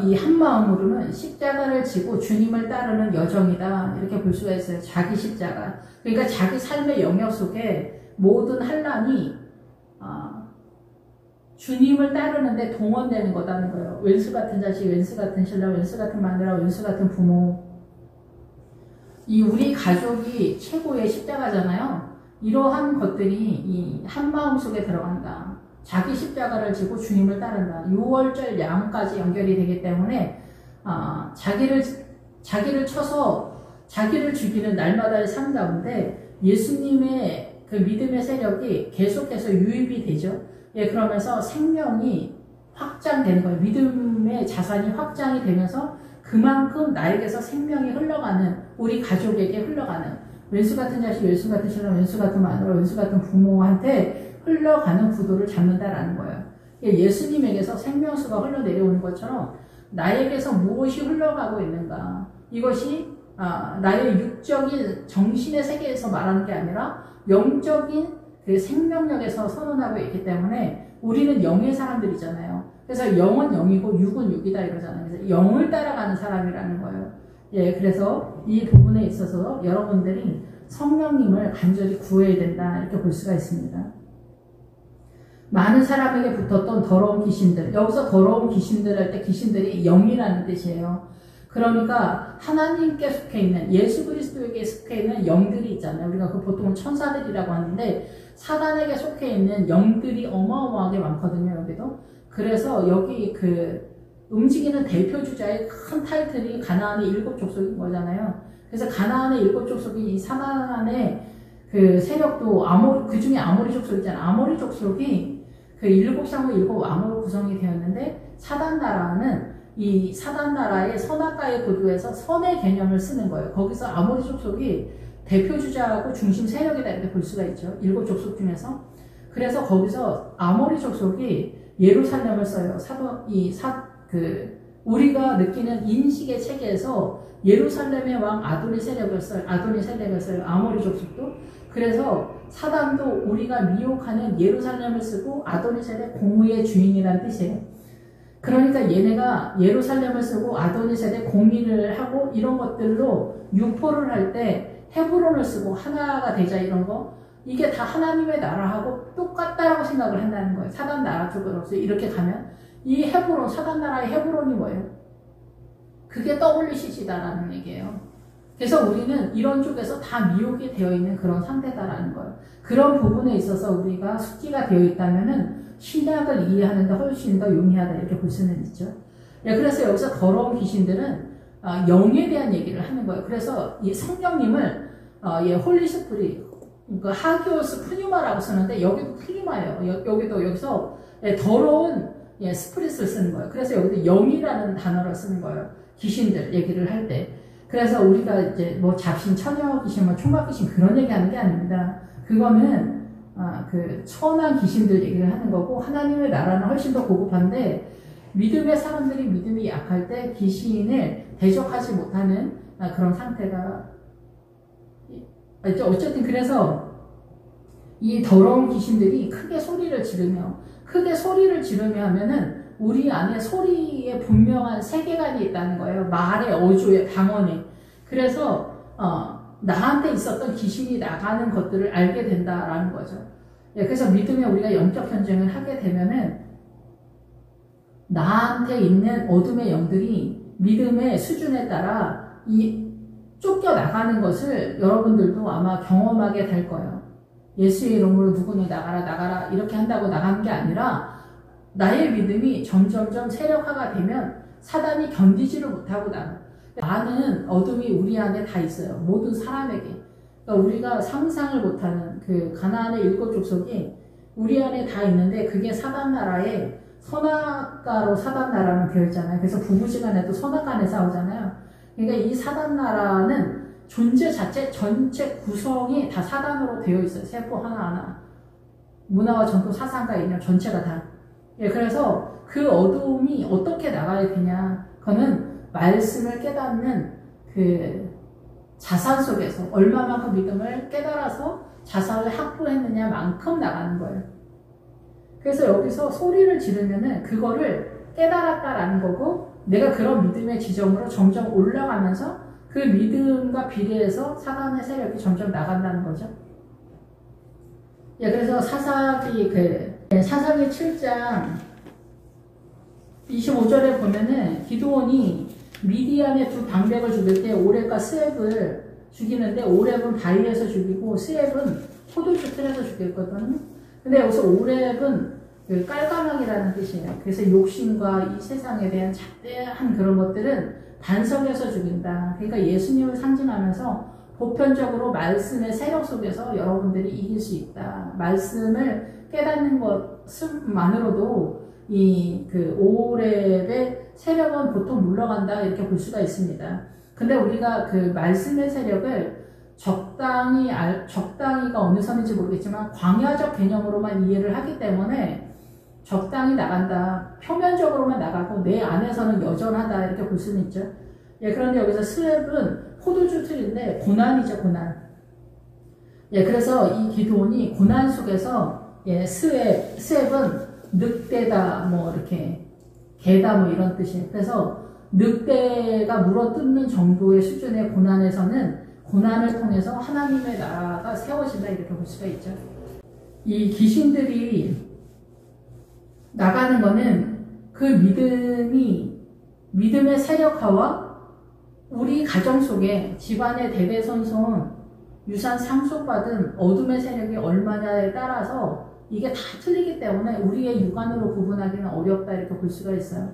이 한 마음으로는 십자가를 지고 주님을 따르는 여정이다. 이렇게 볼 수가 있어요. 자기 십자가. 그러니까 자기 삶의 영역 속에 모든 환난이 주님을 따르는데 동원되는 거다는 거예요. 왼수 같은 자식, 왼수 같은 신랑, 왼수 같은 마누라, 왼수 같은 부모. 이 우리 가족이 최고의 십자가잖아요. 이러한 것들이 이 한 마음 속에 들어간다. 자기 십자가를 지고 주님을 따른다. 6월절 양까지 연결이 되기 때문에 자기를 쳐서 자기를 죽이는 날마다의 삶 가운데 예수님의 그 믿음의 세력이 계속해서 유입이 되죠. 예, 그러면서 생명이 확장되는 거예요. 믿음의 자산이 확장이 되면서 그만큼 나에게서 생명이 흘러가는, 우리 가족에게 흘러가는, 왼수 같은 자식, 왼수 같은 신랑, 왼수 같은 마누라, 왼수 같은 부모한테 흘러가는 구도를 잡는다라는 거예요. 예수님에게서 생명수가 흘러내려오는 것처럼 나에게서 무엇이 흘러가고 있는가, 이것이 나의 육적인 정신의 세계에서 말하는 게 아니라 영적인 그 생명력에서 선언하고 있기 때문에 우리는 영의 사람들이잖아요. 그래서 영은 영이고 육은 육이다 이러잖아요. 그래서 영을 따라가는 사람이라는 거예요. 예, 그래서 이 부분에 있어서 여러분들이 성령님을 간절히 구해야 된다 이렇게 볼 수가 있습니다. 많은 사람에게 붙었던 더러운 귀신들, 여기서 더러운 귀신들 할 때 귀신들이 영이라는 뜻이에요. 그러니까 하나님께 속해 있는, 예수 그리스도에게 속해 있는 영들이 있잖아요. 우리가 그 보통 천사들이라고 하는데 사단에게 속해 있는 영들이 어마어마하게 많거든요. 여기도. 그래서 여기 그 움직이는 대표 주자의 큰 타이틀이 가나안의 7 족속인 거잖아요. 그래서 가나안의 7 족속이 이 사단의 그 세력도 그 중에 아모리 족속 있잖아요. 아모리 족속이 그 7상호 7 왕으로 구성이 되었는데, 사단 나라는 이 사단 나라의 선악과의 고도에서 선의 개념을 쓰는 거예요. 거기서 아모리 족속이 대표 주자하고 중심 세력이다 이렇게 볼 수가 있죠. 7 족속 중에서. 그래서 거기서 아모리 족속이 예루살렘을 써요. 우리가 느끼는 인식의 체계에서 예루살렘의 왕 아도니셀렉을 써요. 아모리 족속도. 그래서 사단도 우리가 미혹하는 예루살렘을 쓰고 아도니셀렉 공의의 주인이라는 뜻이에요. 그러니까 얘네가 예루살렘을 쓰고 아도니셀렉 공의를 하고 이런 것들로 유포를 할 때 헤브론을 쓰고 하나가 되자 이런 거, 이게 다 하나님의 나라하고 똑같다라고 생각을 한다는 거예요. 사단 나라 쪽으로서 이렇게 가면 이 헤브론, 사단 나라의 헤브론이 뭐예요? 그게 WCC다라는 얘기예요. 그래서 우리는 이런 쪽에서 다 미혹이 되어 있는 그런 상태다라는 거예요. 그런 부분에 있어서 우리가 숙지가 되어 있다면은 신약을 이해하는데 훨씬 더 용이하다 이렇게 볼 수는 있죠. 그래서 여기서 더러운 귀신들은 영에 대한 얘기를 하는 거예요. 그래서 이 성령님을 홀리스프리, 그 하기오스 푸뉴마라고 쓰는데 여기도 푸뉴마예요. 여기서 더러운 스프릿을 쓰는 거예요. 그래서 여기도 영이라는 단어를 쓰는 거예요. 귀신들 얘기를 할 때. 그래서 우리가 이제 뭐 잡신, 처녀 귀신, 뭐 총각 귀신 그런 얘기하는 게 아닙니다. 그거는 그 천한 귀신들 얘기를 하는 거고, 하나님의 나라는 훨씬 더 고급한데 믿음의 사람들이 믿음이 약할 때 귀신을 대적하지 못하는 그런 상태가 어쨌든 그래서 이 더러운 귀신들이 크게 소리를 지르며 하면은 우리 안에 소리에 분명한 세계관이 있다는 거예요. 말에, 어조에, 방언에. 그래서 나한테 있었던 귀신이 나가는 것들을 알게 된다라는 거죠. 그래서 믿음에 우리가 영적 전쟁을 하게 되면은 나한테 있는 어둠의 영들이 믿음의 수준에 따라 쫓겨나가는 것을 여러분들도 아마 경험하게 될 거예요. 예수의 이름으로 누구는 나가라 이렇게 한다고 나가는 게 아니라 나의 믿음이 점점점 세력화가 되면 사단이 견디지를 못하고 나가. 많은 어둠이 우리 안에 다 있어요. 모든 사람에게. 그러니까 우리가 상상을 못하는 그 가나안의 7 족속이 우리 안에 다 있는데, 그게 사단 나라의 선악과로 사단 나라는 되어 있잖아요. 그래서 부부지간에도 선악간에 싸우잖아요. 그러니까 이 사단 나라는 존재 자체 전체 구성이 다 사단으로 되어 있어요. 세포 하나하나. 문화와 전통, 사상과 이념 전체가 다. 그래서 그 어둠이 어떻게 나가야 되냐. 그거는 말씀을 깨닫는 그 자산 속에서 얼마만큼 믿음을 깨달아서 자산을 확보했느냐만큼 나가는 거예요. 그래서 여기서 소리를 지르면은 그거를 깨달았다라는 거고, 내가 그런 믿음의 지점으로 점점 올라가면서 그 믿음과 비례해서 사단의 세력이 점점 나간다는 거죠. 그래서 사사기 7장 25절에 보면은 기드온이 미디안의 2 방백을 죽일 때 오렙과 스앱을 죽이는데, 오렙은 바위에서 죽이고 스앱은 포도주 틀에서 죽였거든요. 근데 여기서 오렙은 그 깔감왕이라는 뜻이에요. 그래서 욕심과 이 세상에 대한 잡대한 그런 것들은 반석에서 죽인다. 그러니까 예수님을 상징하면서 보편적으로 말씀의 세력 속에서 여러분들이 이길 수 있다. 말씀을 깨닫는 것만으로도 그 오렙의 세력은 보통 물러간다 이렇게 볼 수가 있습니다. 근데 우리가 그 말씀의 세력을 적당히가 어느 선인지 모르겠지만 광야적 개념으로만 이해를 하기 때문에 적당히 나간다, 표면적으로만 나가고 내 안에서는 여전하다 이렇게 볼 수는 있죠. 예, 그런데 여기서 스웹은 포도주 틀인데 고난이죠, 고난. 예, 그래서 이 기드온이 고난 속에서 예, 스웹은 늑대다, 뭐 이렇게 개다, 뭐 이런 뜻이에요. 그래서 늑대가 물어뜯는 정도의 수준의 고난에서는 고난을 통해서 하나님의 나라가 세워진다 이렇게 볼 수가 있죠. 이 귀신들이 나가는 거는 그 믿음의 세력화와 우리 가정 속에 집안의 대대손손 유산 상속받은 어둠의 세력이 얼마냐에 따라서 이게 다 틀리기 때문에 우리의 육안으로 구분하기는 어렵다 이렇게 볼 수가 있어요.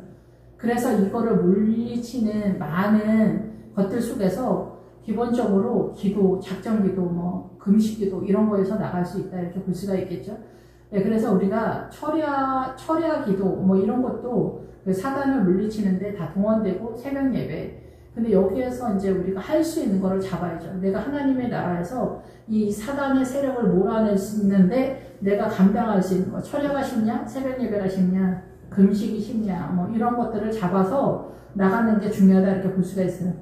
그래서 이거를 물리치는 많은 것들 속에서 기본적으로 기도, 작정기도, 뭐 금식기도 이런 거에서 나갈 수 있다 이렇게 볼 수가 있겠죠. 네, 그래서 우리가 철야 기도 뭐 이런 것도 그 사단을 물리치는데 다 동원되고 새벽 예배. 근데 여기에서 이제 우리가 할 수 있는 거를 잡아야죠. 내가 하나님의 나라에서 이 사단의 세력을 몰아낼 수 있는데 내가 감당할 수 있는 거. 철야가 쉽냐? 새벽 예배가 쉽냐? 금식이 쉽냐? 뭐 이런 것들을 잡아서 나가는 게 중요하다 이렇게 볼 수가 있어요.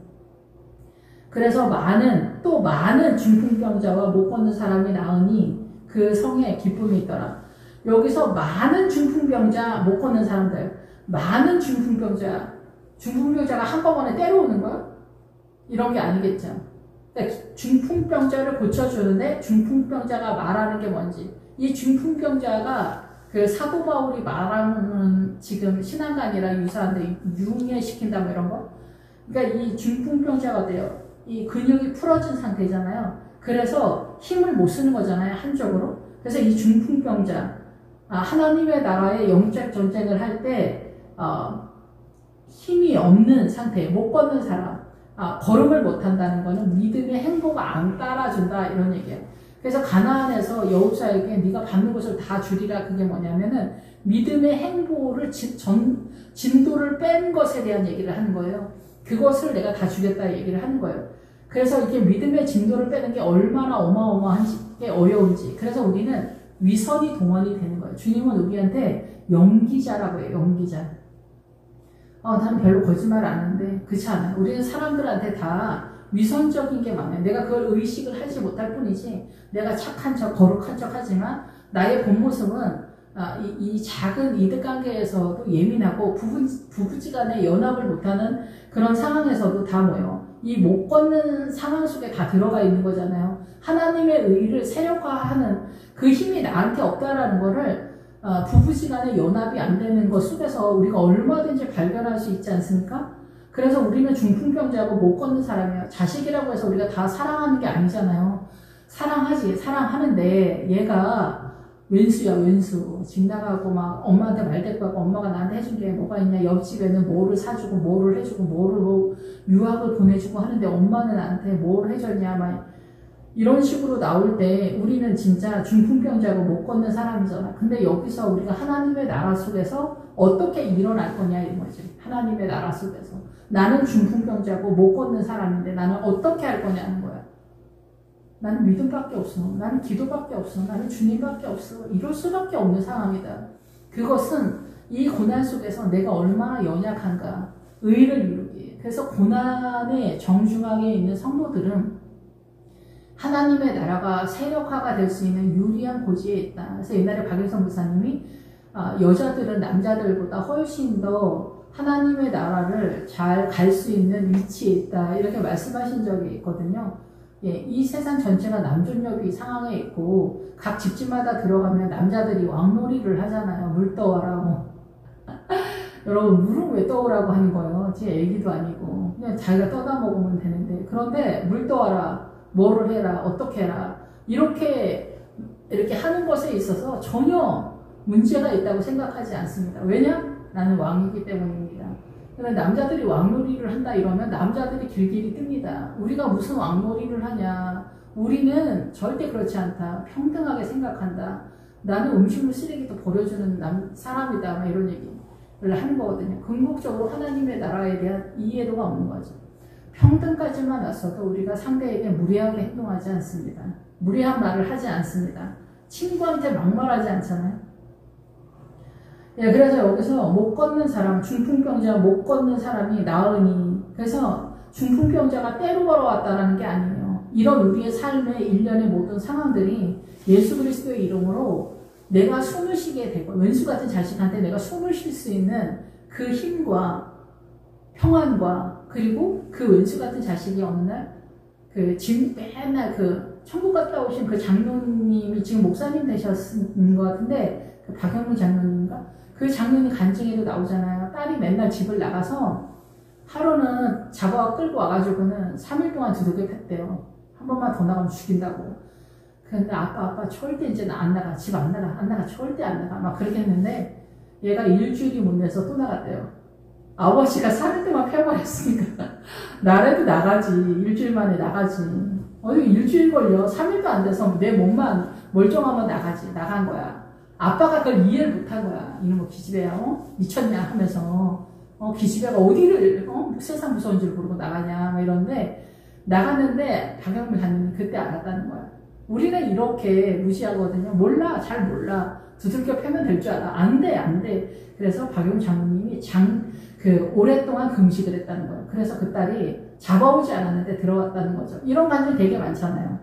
그래서 많은 중풍병자와 못 걷는 사람이 나으니 그 성에 기쁨이 있더라. 여기서 많은 중풍병자, 못 걷는 사람들, 많은 중풍병자가 한꺼번에 때려오는 거야? 이런 게 아니겠죠. 그러니까 중풍병자를 고쳐주는데 중풍병자가 말하는 게 뭔지. 이 중풍병자가 그 사도 바울이 말하는 지금 신앙과 아니라 유사한데 융해시킨다 뭐 이런 거. 그러니까 이 중풍병자가 돼요. 이 근육이 풀어진 상태잖아요. 그래서 힘을 못 쓰는 거잖아요. 한쪽으로. 그래서 이 중풍병자, 하나님의 나라의 영적 전쟁을 할 때 힘이 없는 상태, 못 걷는 사람, 걸음을 못 한다는 거는 믿음의 행보가 안 따라준다 이런 얘기예요. 그래서 가나안에서 여호수아에게 네가 받는 것을 다 주리라. 그게 뭐냐면은 믿음의 행보를 진도를 뺀 것에 대한 얘기를 하는 거예요. 그것을 내가 다 주겠다 얘기를 하는 거예요. 그래서 이게 믿음의 진도를 빼는 게 얼마나 어마어마한지, 어려운지. 그래서 우리는 위선이 동원이 되는 거예요. 주님은 우리한테 연기자라고 해요. 연기자. 나는 별로 거짓말 안 하는데 그렇지 않아요. 우리는 사람들한테 다 위선적인 게 많아요. 내가 그걸 의식을 하지 못할 뿐이지 내가 착한 척, 거룩한 척 하지만 나의 본 모습은 이 작은 이득관계에서도 예민하고 부부지간에 연합을 못하는 그런 상황에서도 다 뭐예요? 이 못 걷는 상황 속에 다 들어가 있는 거잖아요. 하나님의 의를 세력화하는 그 힘이 나한테 없다라는 거를 부부지간에 연합이 안 되는 것 속에서 우리가 얼마든지 발견할 수 있지 않습니까? 그래서 우리는 중풍병자고 못 걷는 사람이에요. 자식이라고 해서 우리가 다 사랑하는 게 아니잖아요. 사랑하는데 얘가 왼수야, 왼수. 집 나가고 막 엄마한테 말대꾸하고 엄마가 나한테 해준 게 뭐가 있냐. 옆집에는 뭐를 사주고 뭐를 해주고 뭐를 뭐 유학을 보내주고 하는데 엄마는 나한테 뭘 해줬냐. 막 이런 식으로 나올 때 우리는 진짜 중풍병자고 못 걷는 사람이잖아. 근데 여기서 우리가 하나님의 나라 속에서 어떻게 일어날 거냐 이런 거지. 하나님의 나라 속에서. 나는 중풍병자고 못 걷는 사람인데 나는 어떻게 할 거냐는 거야. 나는 믿음밖에 없어. 나는 기도밖에 없어. 나는 주님밖에 없어. 이럴 수밖에 없는 상황이다. 그것은 이 고난 속에서 내가 얼마나 연약한가. 의를 이루기. 그래서 고난의 정중앙에 있는 성도들은 하나님의 나라가 세력화가 될 수 있는 유리한 고지에 있다. 그래서 옛날에 박일성 목사님이 여자들은 남자들보다 훨씬 더 하나님의 나라를 잘 갈 수 있는 위치에 있다. 이렇게 말씀하신 적이 있거든요. 예, 이 세상 전체가 남존여비 상황에 있고 각 집집마다 들어가면 남자들이 왕놀이를 하잖아요. 물 떠와라 뭐. 여러분 물은 왜 떠오라고 하는 거예요? 제 얘기도 아니고 그냥 자기가 떠다 먹으면 되는데 그런데 물 떠와라 뭐를 해라 어떻게 해라 이렇게 하는 것에 있어서 전혀 문제가 있다고 생각하지 않습니다. 왜냐? 나는 왕이기 때문입니다. 그런데 남자들이 왕놀이를 한다 이러면 남자들이 길길이 뜹니다. 우리가 무슨 왕놀이를 하냐. 우리는 절대 그렇지 않다. 평등하게 생각한다. 나는 음식물 쓰레기도 버려주는 사람이다. 막 이런 얘기를 하는 거거든요. 궁극적으로 하나님의 나라에 대한 이해도가 없는 거죠. 평등까지만 왔어도 우리가 상대에게 무례하게 행동하지 않습니다. 무례한 말을 하지 않습니다. 친구한테 막말하지 않잖아요. 예, 그래서 여기서 못 걷는 사람, 중풍병자 못 걷는 사람이 나으니, 그래서 중풍병자가 때로 걸어왔다라는 게 아니에요. 이런 우리의 삶의 일련의 모든 상황들이 예수 그리스도의 이름으로 내가 숨을 쉬게 되고, 왼수 같은 자식한테 내가 숨을 쉴 수 있는 그 힘과 평안과, 그리고 그 왼수 같은 자식이 어느 날 맨날 천국 갔다 오신 그 장로님이 지금 목사님 되셨는 것 같은데, 그 박영민 장로님인가? 그 장로님 간증에도 나오잖아요. 딸이 맨날 집을 나가서 하루는 잡아와 끌고 와가지고는 3일 동안 두들겨 팼대요. 한 번만 더 나가면 죽인다고. 근데 아빠 절대 이제 안 나가. 집 안 나가. 절대 안 나가. 막 그렇게 했는데 얘가 일주일이 못 내서 또 나갔대요. 아버지가 3일 동안 패버렸으니까 나라도 나가지. 일주일 만에 나가지. 일주일 걸려. 3일도 안 돼서 내 몸만 멀쩡하면 나가지. 나간 거야. 아빠가 그걸 이해를 못한 거야. 이놈의 기집애야, 미쳤냐 하면서, 기집애가 어디를, 세상 무서운 줄 모르고 나가냐, 막 이러는데, 나갔는데, 박영민 장로님 그때 알았다는 거야. 우리는 이렇게 무시하거든요. 몰라, 잘 몰라. 두들겨 패면 될 줄 알아. 안 돼. 그래서 박영민 장로님이 오랫동안 금식을 했다는 거예요. 그래서 그 딸이 잡아오지 않았는데 들어왔다는 거죠. 이런 간증 되게 많잖아요.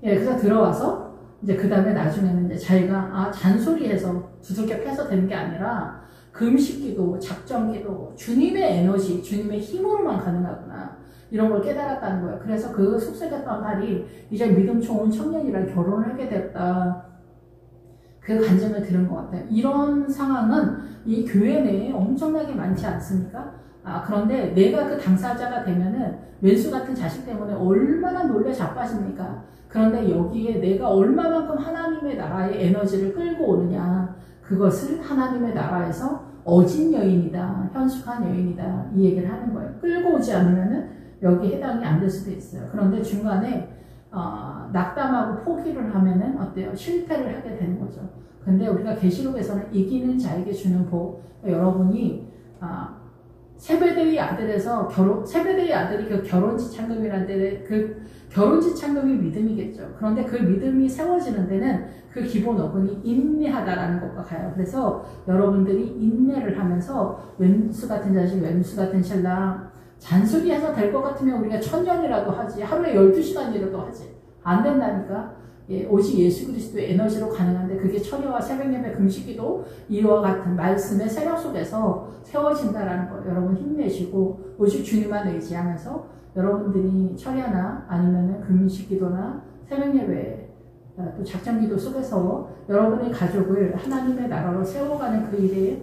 예, 그래서 들어와서, 이제 그 다음에 나중에는 이제 자기가 잔소리해서 두들겨 패서 되는 게 아니라 금식기도, 작정기도, 주님의 에너지, 주님의 힘으로만 가능하구나. 이런 걸 깨달았다는 거예요. 그래서 그 속삭였던 딸이 이제 믿음 좋은 청년이랑 결혼을 하게 됐다. 그 간증을 들은 것 같아요. 이런 상황은 이 교회 내에 엄청나게 많지 않습니까? 그런데 내가 그 당사자가 되면은 왼수 같은 자식 때문에 얼마나 놀래 자빠집니까? 그런데 여기에 내가 얼마만큼 하나님의 나라의 에너지를 끌고 오느냐, 그것을 하나님의 나라에서 어진 여인이다, 현숙한 여인이다, 이 얘기를 하는 거예요. 끌고 오지 않으면은 여기 해당이 안 될 수도 있어요. 그런데 중간에 낙담하고 포기를 하면은 어때요? 실패를 하게 되는 거죠. 근데 우리가 계시록에서는 이기는 자에게 주는 복, 여러분이 세베대의 아들에서 세베대의 아들이 그 결혼지 창금이라는 데, 그 결혼지 창금이 믿음이겠죠. 그런데 그 믿음이 세워지는 데는 그 기본 어근이 인내하다라는 것과 가요. 그래서 여러분들이 인내를 하면서 왼수 같은 자식, 왼수 같은 신랑, 잔소리해서 될 것 같으면 우리가 1000년이라도 하지, 하루에 12시간이라도 하지. 안 된다니까. 예, 오직 예수 그리스도의 에너지로 가능한데, 그게 철야와 새벽예배 금식기도 이와 같은 말씀의 세력 속에서 세워진다라는 거. 여러분 힘내시고 오직 주님만 의지하면서 여러분들이 철야나 아니면은 금식기도나 새벽예배, 또 작정기도 속에서 여러분의 가족을 하나님의 나라로 세워가는 그 일에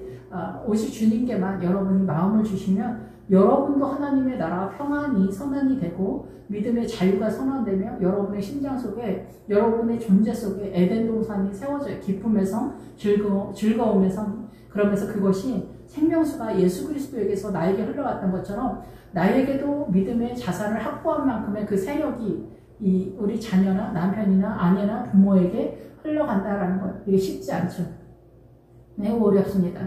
오직 주님께만 여러분이 마음을 주시면 여러분도 하나님의 나라와 평안이 선언이 되고 믿음의 자유가 선언되며 여러분의 심장 속에, 여러분의 존재 속에 에덴 동산이 세워져요. 기쁨의 성, 즐거움의 성. 그러면서 그것이 생명수가 예수 그리스도에게서 나에게 흘러갔던 것처럼 나에게도 믿음의 자산을 확보한 만큼의 그 세력이 우리 자녀나 남편이나 아내나 부모에게 흘러간다라는 것. 이게 쉽지 않죠. 매우 어렵습니다.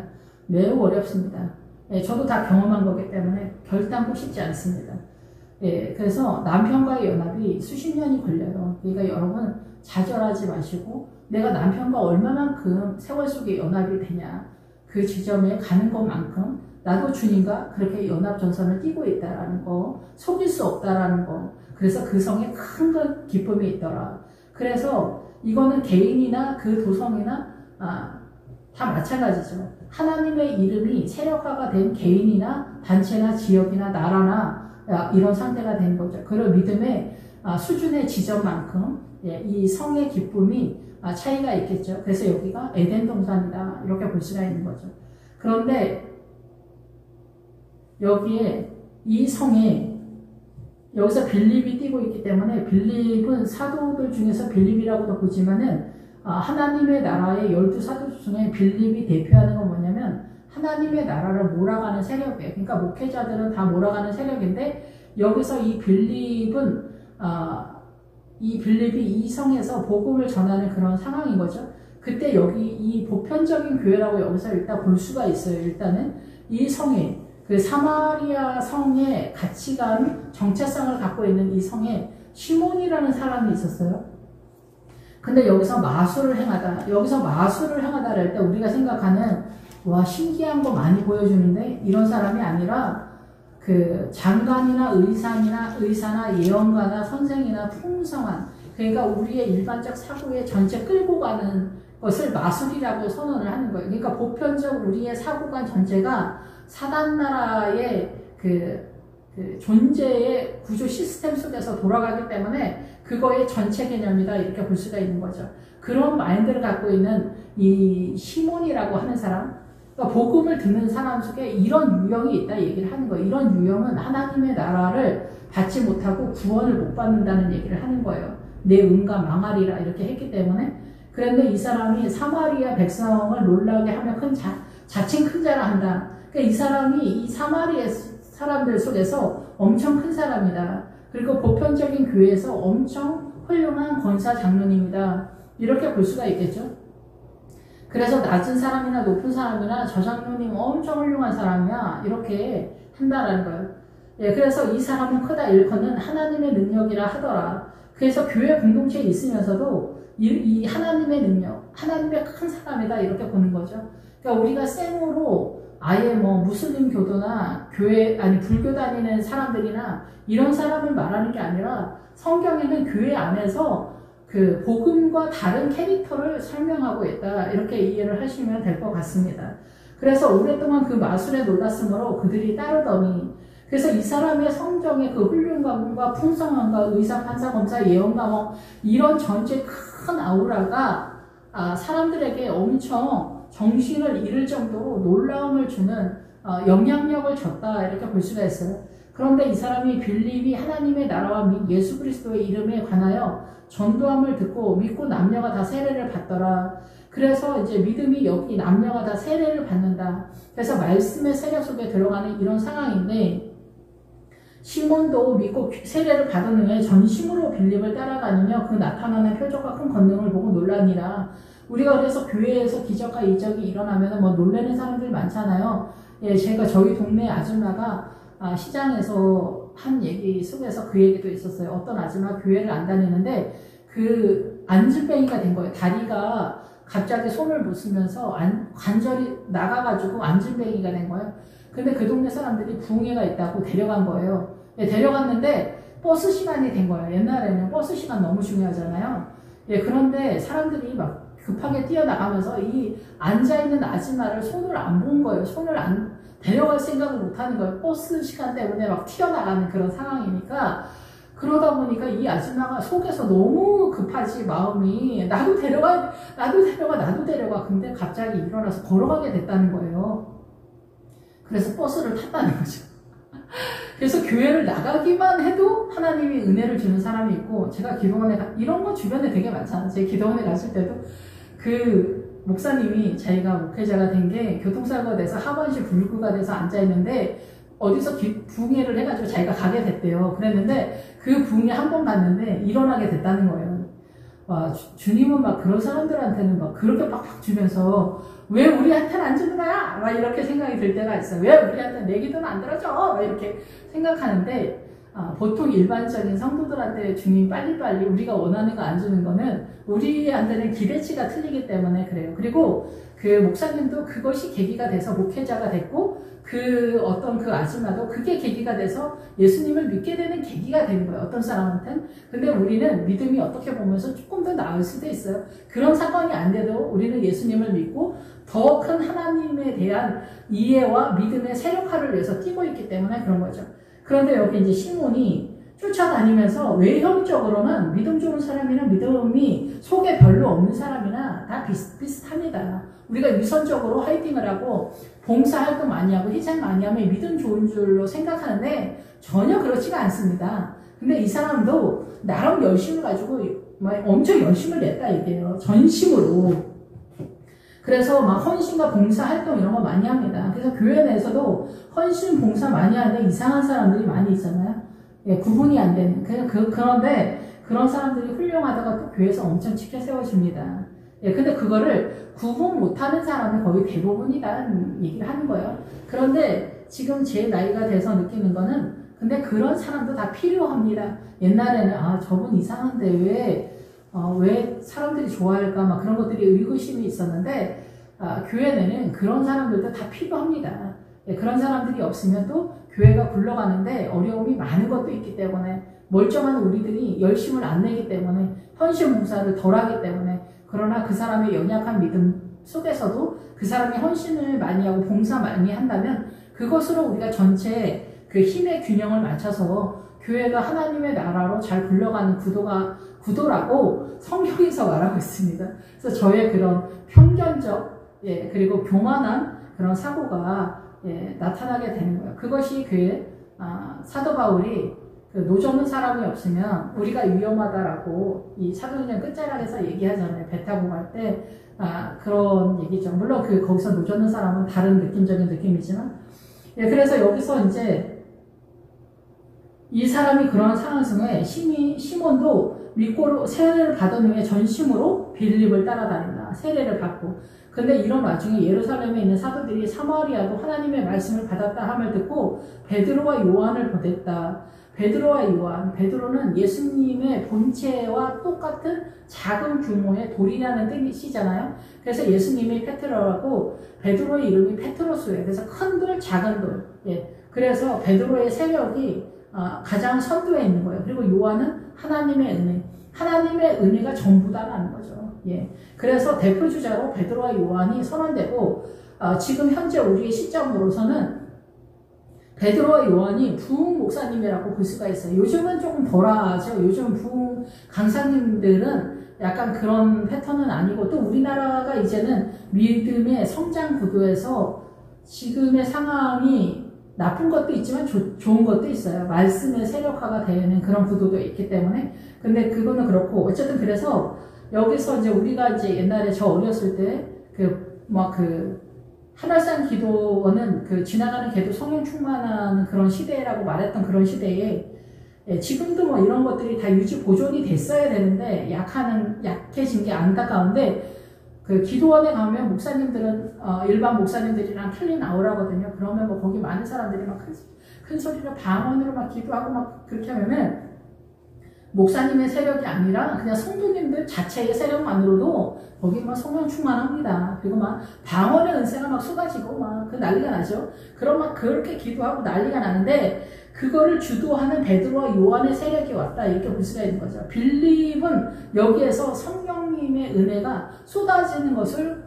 매우 어렵습니다. 예, 저도 다 경험한 거기 때문에 결단코 쉽지 않습니다. 예, 그래서 남편과의 연합이 수십 년이 걸려요. 그러니까 여러분 좌절하지 마시고 내가 남편과 얼마만큼 세월 속에 연합이 되냐, 그 지점에 가는 것만큼 나도 주님과 그렇게 연합전선을 띄고 있다라는 거, 속일 수 없다라는 거. 그래서 그 성에 큰 기쁨이 있더라. 그래서 이거는 개인이나 그 도성이나 다 마찬가지죠. 하나님의 이름이 세력화가 된 개인이나 단체나 지역이나 나라나 이런 상태가 된 거죠. 그런 믿음의 수준의 지점만큼 이 성의 기쁨이 차이가 있겠죠. 그래서 여기가 에덴 동산이다 이렇게 볼 수가 있는 거죠. 그런데 여기에 이 성에 여기서 빌립이 띄고 있기 때문에 빌립은 사도들 중에서 빌립이라고도 보지만은 하나님의 나라의 12사도 중에 빌립이 대표하는 건 뭐냐면 하나님의 나라를 몰아가는 세력이에요. 그러니까 목회자들은 다 몰아가는 세력인데 여기서 이 빌립은 이 빌립이 이 성에서 복음을 전하는 그런 상황인 거죠. 그때 여기 이 보편적인 교회라고 여기서 일단 볼 수가 있어요. 일단은 이 성에 그 사마리아 성의 가치관, 정체성을 갖고 있는 이 성에 시몬이라는 사람이 있었어요. 근데 여기서 마술을 행하다 할 때 우리가 생각하는 와 신기한 거 많이 보여주는데 이런 사람이 아니라 그 장관이나 의사나 예언가나 선생이나 풍성한, 그러니까 우리의 일반적 사고의 전체 끌고 가는 것을 마술이라고 선언을 하는 거예요. 그러니까 보편적 우리의 사고관 전체가 사단나라의 그 존재의 구조 시스템 속에서 돌아가기 때문에 그거의 전체 개념이다 이렇게 볼 수가 있는 거죠. 그런 마인드를 갖고 있는 이 시몬이라고 하는 사람, 그러니까 복음을 듣는 사람 속에 이런 유형이 있다 얘기를 하는 거예요. 이런 유형은 하나님의 나라를 받지 못하고 구원을 못 받는다는 얘기를 하는 거예요. 내 은과 망하리라 이렇게 했기 때문에. 그런데 이 사람이 사마리아 백성을 놀라게 하며 자칭 큰 자라 한다. 그러니까 이 사람이 이 사마리아 사람들 속에서 엄청 큰 사람이다. 그리고 보편적인 교회에서 엄청 훌륭한 권사 장로님이다. 이렇게 볼 수가 있겠죠. 그래서 낮은 사람이나 높은 사람이나 저 장로님 엄청 훌륭한 사람이야 이렇게 한다라는 거예요. 예, 그래서 이 사람은 크다 일컫는 하나님의 능력이라 하더라. 그래서 교회 공동체에 있으면서도 이 하나님의 능력, 하나님의 큰 사람이다 이렇게 보는 거죠. 그러니까 우리가 생으로 아예 뭐 무슬림 교도나 불교 다니는 사람들이나 이런 사람을 말하는 게 아니라 성경에는 교회 안에서 그 복음과 다른 캐릭터를 설명하고 있다 이렇게 이해를 하시면 될 것 같습니다. 그래서 오랫동안 그 마술에 놀랐으므로 그들이 따르더니, 그래서 이 사람의 성정의 그 훌륭함과 풍성함과 의사, 판사, 검사, 예언가 뭐 이런 전체 큰 아우라가 사람들에게 엄청 정신을 잃을 정도로 놀라움을 주는 영향력을 줬다 이렇게 볼 수가 있어요. 그런데 이 사람이 빌립이 하나님의 나라와 및 예수 그리스도의 이름에 관하여 전도함을 듣고 믿고 남녀가 다 세례를 받더라. 그래서 이제 믿음이 여기 남녀가 다 세례를 받는다. 그래서 말씀의 세례 속에 들어가는 이런 상황인데, 시몬도 믿고 세례를 받은 후에 전심으로 빌립을 따라다니며 그 나타나는 표적과 큰 권능을 보고 놀라니라. 우리가 그래서 교회에서 기적과 이적이 일어나면 뭐 놀라는 사람들 많잖아요. 예, 제가 저희 동네 아줌마가 시장에서 한 얘기 속에서 그 얘기도 있었어요. 어떤 아줌마 교회를 안 다니는데 그 안진뱅이가 된 거예요. 다리가 갑자기 손을 못 쓰면서 관절이 나가가지고 안진뱅이가 된 거예요. 근데 그 동네 사람들이 부흥회가 있다고 데려간 거예요. 예, 데려갔는데 버스 시간이 된 거예요. 옛날에는 버스 시간 너무 중요하잖아요. 예, 그런데 사람들이 막 급하게 뛰어나가면서 이 앉아있는 아줌마를 손을 안 본 거예요. 손을 안 데려갈 생각을 못 하는 거예요. 버스 시간 때문에 막 튀어나가는 그런 상황이니까. 그러다 보니까 이 아줌마가 속에서 너무 급하지, 마음이. 나도 데려가. 근데 갑자기 일어나서 걸어가게 됐다는 거예요. 그래서 버스를 탔다는 거죠. 그래서 교회를 나가기만 해도 하나님이 은혜를 주는 사람이 있고, 제가 기도원에 이런 거 주변에 되게 많잖아요. 제 기도원에 갔을 때도 그 목사님이 자기가 목회자가 된 게 교통사고가 돼서 하반신 불구가 돼서 앉아있는데 어디서 부흥회를 해가지고 자기가 가게 됐대요. 그랬는데 그 부흥회 한 번 갔는데 일어나게 됐다는 거예요. 와, 주님은 막 그런 사람들한테는 막 그렇게 빡빡 주면서 왜 우리한테는 안 주는 거야? 막 이렇게 생각이 들 때가 있어요. 왜 우리한테는 내 기도는 안 들어줘? 막 이렇게 생각하는데, 보통 일반적인 성도들한테 주님 빨리빨리 우리가 원하는 거 안 주는 거는 우리한테는 기대치가 틀리기 때문에 그래요. 그리고 그 목사님도 그것이 계기가 돼서 목회자가 됐고, 어떤 그 아줌마도 그게 계기가 돼서 예수님을 믿게 되는 계기가 되는 거예요. 어떤 사람한테는. 근데 우리는 믿음이 어떻게 보면서 조금 더 나을 수도 있어요. 그런 사건이 안 돼도 우리는 예수님을 믿고 더 큰 하나님에 대한 이해와 믿음의 세력화를 위해서 뛰고 있기 때문에 그런 거죠. 그런데 여기 이제 시몬이 쫓아다니면서 외형적으로는 믿음 좋은 사람이나 믿음이 속에 별로 없는 사람이나 다 비슷합니다. 우리가 유선적으로 화이팅을 하고 봉사활동 많이 하고 희생 많이 하면 믿음 좋은 줄로 생각하는데 전혀 그렇지가 않습니다. 근데 이 사람도 나름 열심을 가지고 엄청 열심을 냈다 이게요. 전심으로. 그래서 막 헌신과 봉사활동 이런 거 많이 합니다. 그래서 교회 내에서도 헌신, 봉사 많이 하는데 이상한 사람들이 많이 있잖아요. 예, 구분이 안 되는. 그런데 그런 사람들이 훌륭하다가 또 교회에서 엄청 치켜 세워집니다. 예, 근데 그거를 구분 못하는 사람이 거의 대부분이라는 얘기를 하는 거예요. 그런데 지금 제 나이가 돼서 느끼는 거는 근데 그런 사람도 다 필요합니다. 옛날에는 아 저분 이상한데 왜 사람들이 좋아할까 막 그런 것들이 의구심이 있었는데 교회 내는 그런 사람들도 다 필요합니다. 예, 그런 사람들이 없으면 또 교회가 굴러가는데 어려움이 많은 것도 있기 때문에 멀쩡한 우리들이 열심을 안 내기 때문에 헌신 봉사를 덜 하기 때문에 그러나 그 사람의 연약한 믿음 속에서도 그 사람이 헌신을 많이 하고 봉사 많이 한다면 그것으로 우리가 전체 그 힘의 균형을 맞춰서 교회가 하나님의 나라로 잘 굴러가는 구도라고 성경에서 말하고 있습니다. 그래서 저의 그런 편견적 그리고 교만한 그런 사고가 나타나게 되는 거예요. 그것이 사도 바울이 그 노젓는 사람이 없으면 우리가 위험하다라고 이 사도행전 끝자락에서 얘기하잖아요. 배 타고 갈 때 그런 얘기죠. 물론 거기서 노젓는 사람은 다른 느낌적인 느낌이지만 그래서 여기서 이제 이 사람이 그런 상황 속에 시몬도 믿고 세례를 받은 후에 전심으로 빌립을 따라다닌다. 세례를 받고. 근데 이런 와중에 예루살렘에 있는 사도들이 사마리아도 하나님의 말씀을 받았다 함을 듣고 베드로와 요한을 보냈다. 베드로와 요한, 베드로는 예수님의 본체와 똑같은 작은 규모의 돌이라는 뜻이잖아요. 그래서 예수님이 페트로라고 베드로의 이름이 페트로스예요. 그래서 큰 돌, 작은 돌. 그래서 베드로의 세력이 가장 선두에 있는 거예요. 그리고 요한은 하나님의 은혜. 하나님의 은혜가 전부다라는 거죠. 그래서 대표주자로 베드로와 요한이 선언되고 지금 현재 우리의 시점으로서는 베드로와 요한이 부흥 목사님이라고 볼 수가 있어요. 요즘은 조금 덜하죠. 요즘 부흥 강사님들은 약간 그런 패턴은 아니고 또 우리나라가 이제는 믿음의 성장 구도에서 지금의 상황이 나쁜 것도 있지만 좋은 것도 있어요. 말씀의 세력화가 되는 그런 구도도 있기 때문에. 근데 그거는 그렇고 어쨌든 그래서 여기서 이제 우리가 이제 옛날에 저 어렸을 때 하늘산 기도원은 지나가는 개도 성령 충만한 그런 시대라고 말했던 그런 시대에 지금도 이런 것들이 다 유지 보존이 됐어야 되는데 약해진 게 안타까운데 기도원에 가면 목사님들은 일반 목사님들이랑 틀린 아우라거든요. 그러면 거기 많은 사람들이 막 큰 소리로 방언으로 막 기도하고 막 그렇게 하면은 목사님의 세력이 아니라 그냥 성도님들 자체의 세력만으로도 거기 성령 충만합니다. 그리고 방언의 은혜가 막 쏟아지고 그 난리가 나죠. 그럼 그렇게 기도하고 난리가 나는데 그거를 주도하는 베드로와 요한의 세력이 왔다 이렇게 볼 수가 있는 거죠. 빌립은 여기에서 성령님의 은혜가 쏟아지는 것을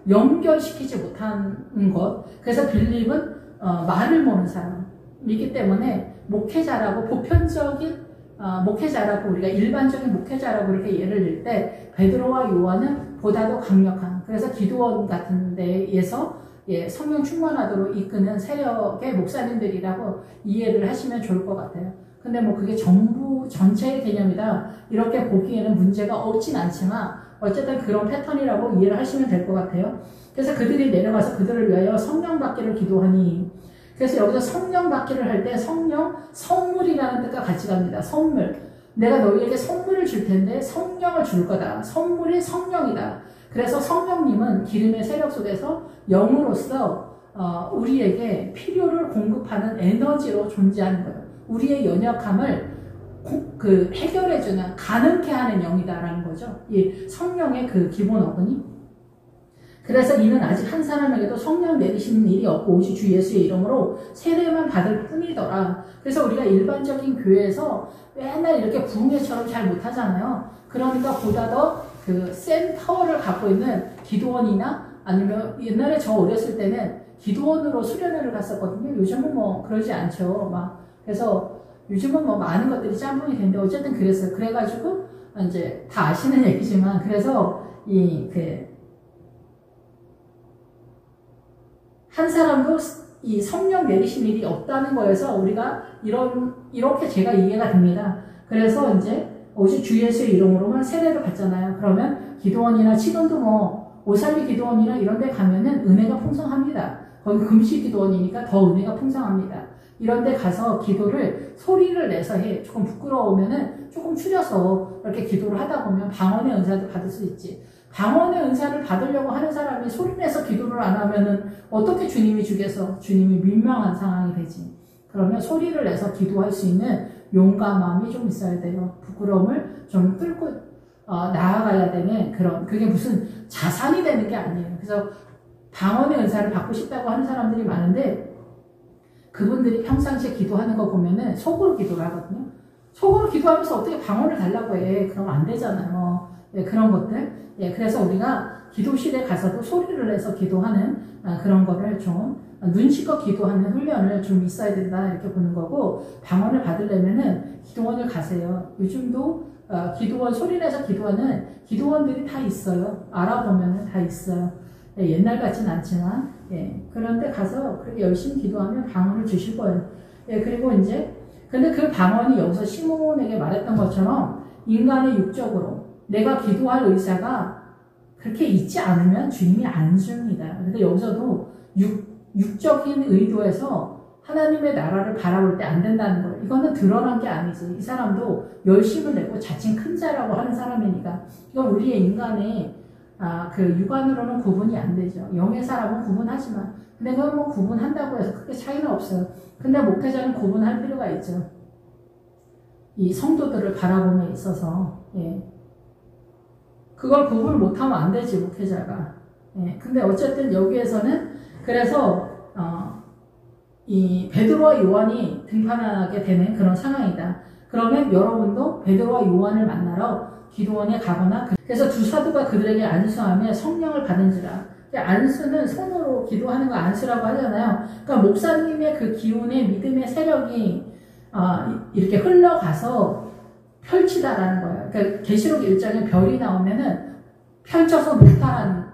연결시키지 못하는 것. 그래서 빌립은 말을 모는 사람이기 때문에 목회자라고 보편적인 목회자라고 우리가 일반적인 목회자라고 이렇게 예를 들 때 베드로와 요한은 보다도 강력한 그래서 기도원 같은 데에서 성령 충만하도록 이끄는 세력의 목사님들이라고 이해를 하시면 좋을 것 같아요. 근데 그게 전체의 개념이다 이렇게 보기에는 문제가 없진 않지만 어쨌든 그런 패턴이라고 이해를 하시면 될 것 같아요. 그래서 그들이 내려가서 그들을 위하여 성령 받기를 기도하니 그래서 여기서 성령 받기를 할 때 선물이라는 뜻과 같이 갑니다. 선물. 내가 너희에게 선물을 줄 텐데 성령을 줄 거다. 선물이 성령이다. 그래서 성령님은 기름의 세력 속에서 영으로서 우리에게 필요를 공급하는 에너지로 존재하는 거예요. 우리의 연약함을 해결해주는 가능케 하는 영이다라는 거죠. 성령의 기본 어근이. 그래서 이는 아직 한 사람에게도 성령 내리시는 일이 없고 오직 주 예수의 이름으로 세례만 받을 뿐이더라. 그래서 우리가 일반적인 교회에서 맨날 이렇게 부흥회처럼 잘 못하잖아요. 그러니까 보다 더 센 파워를 갖고 있는 기도원이나 아니면 옛날에 저 어렸을 때는 기도원으로 수련회를 갔었거든요. 요즘은 그러지 않죠. 그래서 요즘은 많은 것들이 짬뽕이 되는데 어쨌든 그랬어요. 그래가지고 이제 다 아시는 얘기지만 그래서 한 사람도 이 성령 내리신 일이 없다는 거여서 우리가 이렇게 제가 이해가 됩니다. 그래서 이제 오직 주 예수의 이름으로만 세례를 받잖아요. 그러면 기도원이나 지금도 오살리 기도원이나 이런 데 가면은 은혜가 풍성합니다. 거기 금식 기도원이니까 더 은혜가 풍성합니다. 이런 데 가서 기도를 소리를 내서 조금 부끄러우면은 조금 추려서 이렇게 기도를 하다 보면 방언의 은사도 받을 수 있지. 방언의 은사를 받으려고 하는 사람이 소리내서 기도를 안 하면은 어떻게 주님이 주겠어? 주님이 민망한 상황이 되지. 그러면 소리를 내서 기도할 수 있는 용감함이 좀 있어야 돼요. 부끄러움을 좀 뚫고 나아가야 되는 그런, 그게 무슨 자산이 되는 게 아니에요. 그래서 방언의 은사를 받고 싶다고 하는 사람들이 많은데 그분들이 평상시에 기도하는 거 보면은 속으로 기도를 하거든요. 속으로 기도하면서 어떻게 방언을 달라고 해. 그럼 안 되잖아요. 예, 그런 것들. 예, 그래서 우리가 기도실에 가서도 소리를 내서 기도하는 그런 거를 좀 눈치껏 기도하는 훈련을 좀 있어야 된다 이렇게 보는 거고, 방언을 받으려면은 기도원을 가세요. 요즘도 기도원, 소리내서 기도하는 기도원들이 다 있어요. 알아보면은 다 있어요. 예, 옛날 같진 않지만, 예, 그런데 가서 그렇게 열심히 기도하면 방언을 주실 거예요. 예, 그리고 이제 근데 그 방언이 여기서 시몬에게 말했던 것처럼 인간의 육적으로 내가 기도할 의사가 그렇게 있지 않으면 주님이 안 줍니다. 근데 여기서도 육적인 의도에서 하나님의 나라를 바라볼 때 안 된다는 거예요. 이거는 드러난 게 아니지. 이 사람도 열심을 내고 자칭 큰 자라고 하는 사람이니까. 이건 우리의 인간의 그 육안으로는 구분이 안 되죠. 영의 사람은 구분하지만, 근데 그건 뭐 구분한다고 해서 크게 차이는 없어요. 근데 목회자는 구분할 필요가 있죠. 이 성도들을 바라봄에 있어서, 예. 그걸 구분을 못하면 안 되지, 목회자가. 예. 근데 어쨌든 여기에서는, 그래서, 이 베드로와 요한이 등판하게 되는 그런 상황이다. 그러면 여러분도 베드로와 요한을 만나러 기도원에 가거나, 그래서 두 사도가 그들에게 안수하며 성령을 받은지라. 안수는 손으로 기도하는 거 안수라고 하잖아요. 그러니까 목사님의 그 기운의 믿음의 세력이 이렇게 흘러가서 펼치다라는 거예요. 그러니까 계시록 1장에 별이 나오면은 펼쳐서 놓다라는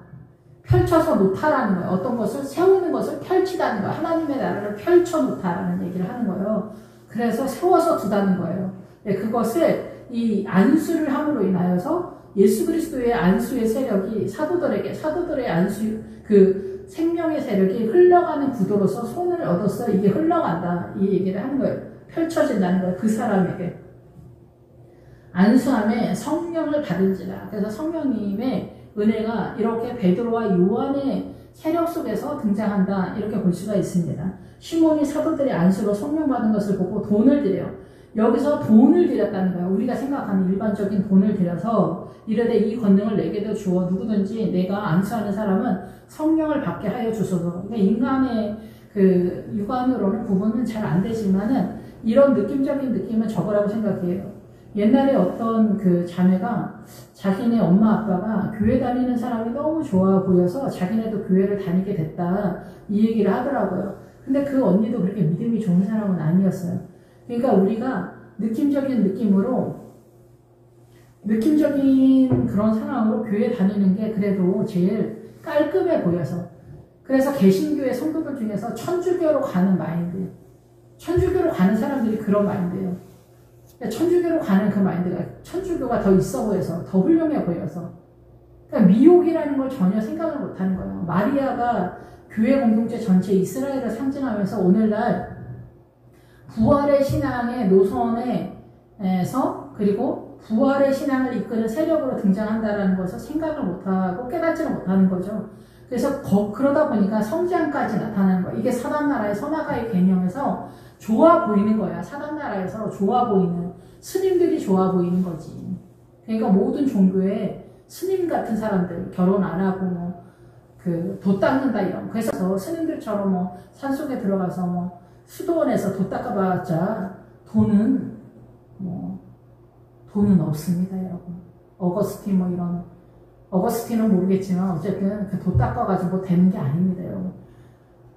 거예요. 어떤 것을 세우는 것을 펼치다는 거예요. 하나님의 나라를 펼쳐 놓다라는 얘기를 하는 거예요. 그래서 세워서 두다는 거예요. 네, 그것을 이 안수를 함으로 인하여서 예수 그리스도의 안수의 세력이 사도들의 안수, 그 생명의 세력이 흘러가는 구도로서 손을 얻어서 이게 흘러간다. 이 얘기를 하는 거예요. 펼쳐진다는 거예요. 그 사람에게. 안수함에 성령을 받은지라. 그래서 성령님의 은혜가 이렇게 베드로와 요한의 세력 속에서 등장한다. 이렇게 볼 수가 있습니다. 시몬이 사도들의 안수로 성령 받은 것을 보고 돈을 드려요. 여기서 돈을 드렸다는 거예요. 우리가 생각하는 일반적인 돈을 들여서 이르되 이 권능을 내게도 주어 누구든지 내가 안수하는 사람은 성령을 받게 하여 주소서. 그러니까 인간의 그 육안으로는 구분은 잘 안 되지만은 이런 느낌적인 느낌은 저거라고 생각해요. 옛날에 어떤 그 자매가 자기네 엄마 아빠가 교회 다니는 사람이 너무 좋아 보여서 자기네도 교회를 다니게 됐다. 이 얘기를 하더라고요. 근데 그 언니도 그렇게 믿음이 좋은 사람은 아니었어요. 그러니까 우리가 느낌적인 그런 상황으로 교회 다니는 게 그래도 제일 깔끔해 보여서. 그래서 개신교의 성도들 중에서 천주교로 가는 마인드, 천주교로 가는 사람들이 그런 마인드예요. 천주교로 가는 그 마인드가 천주교가 더 있어 보여서, 더 훌륭해 보여서. 그러니까 미혹이라는 걸 전혀 생각을 못 하는 거예요. 마리아가 교회 공동체 전체 이스라엘을 상징하면서 오늘날 부활의 신앙의 노선에서, 그리고 부활의 신앙을 이끄는 세력으로 등장한다는 것을 생각을 못하고 깨닫지를 못하는 거죠. 그래서 그러다 보니까 성장까지 나타나는 거예요. 이게 사단나라의 선악과의 개념에서 좋아 보이는 거야. 사단나라에서 좋아 보이는, 스님들이 좋아 보이는 거지. 그러니까 모든 종교에 스님 같은 사람들, 결혼 안 하고 도 닦는다 이런. 그래서 스님들처럼 산속에 들어가서 수도원에서 도 닦아봤자 돈은 없습니다, 여러분. 어거스틴 이런, 어거스틴은 모르겠지만 어쨌든 그 도 닦아가지고 되는 게 아닙니다, 여러분.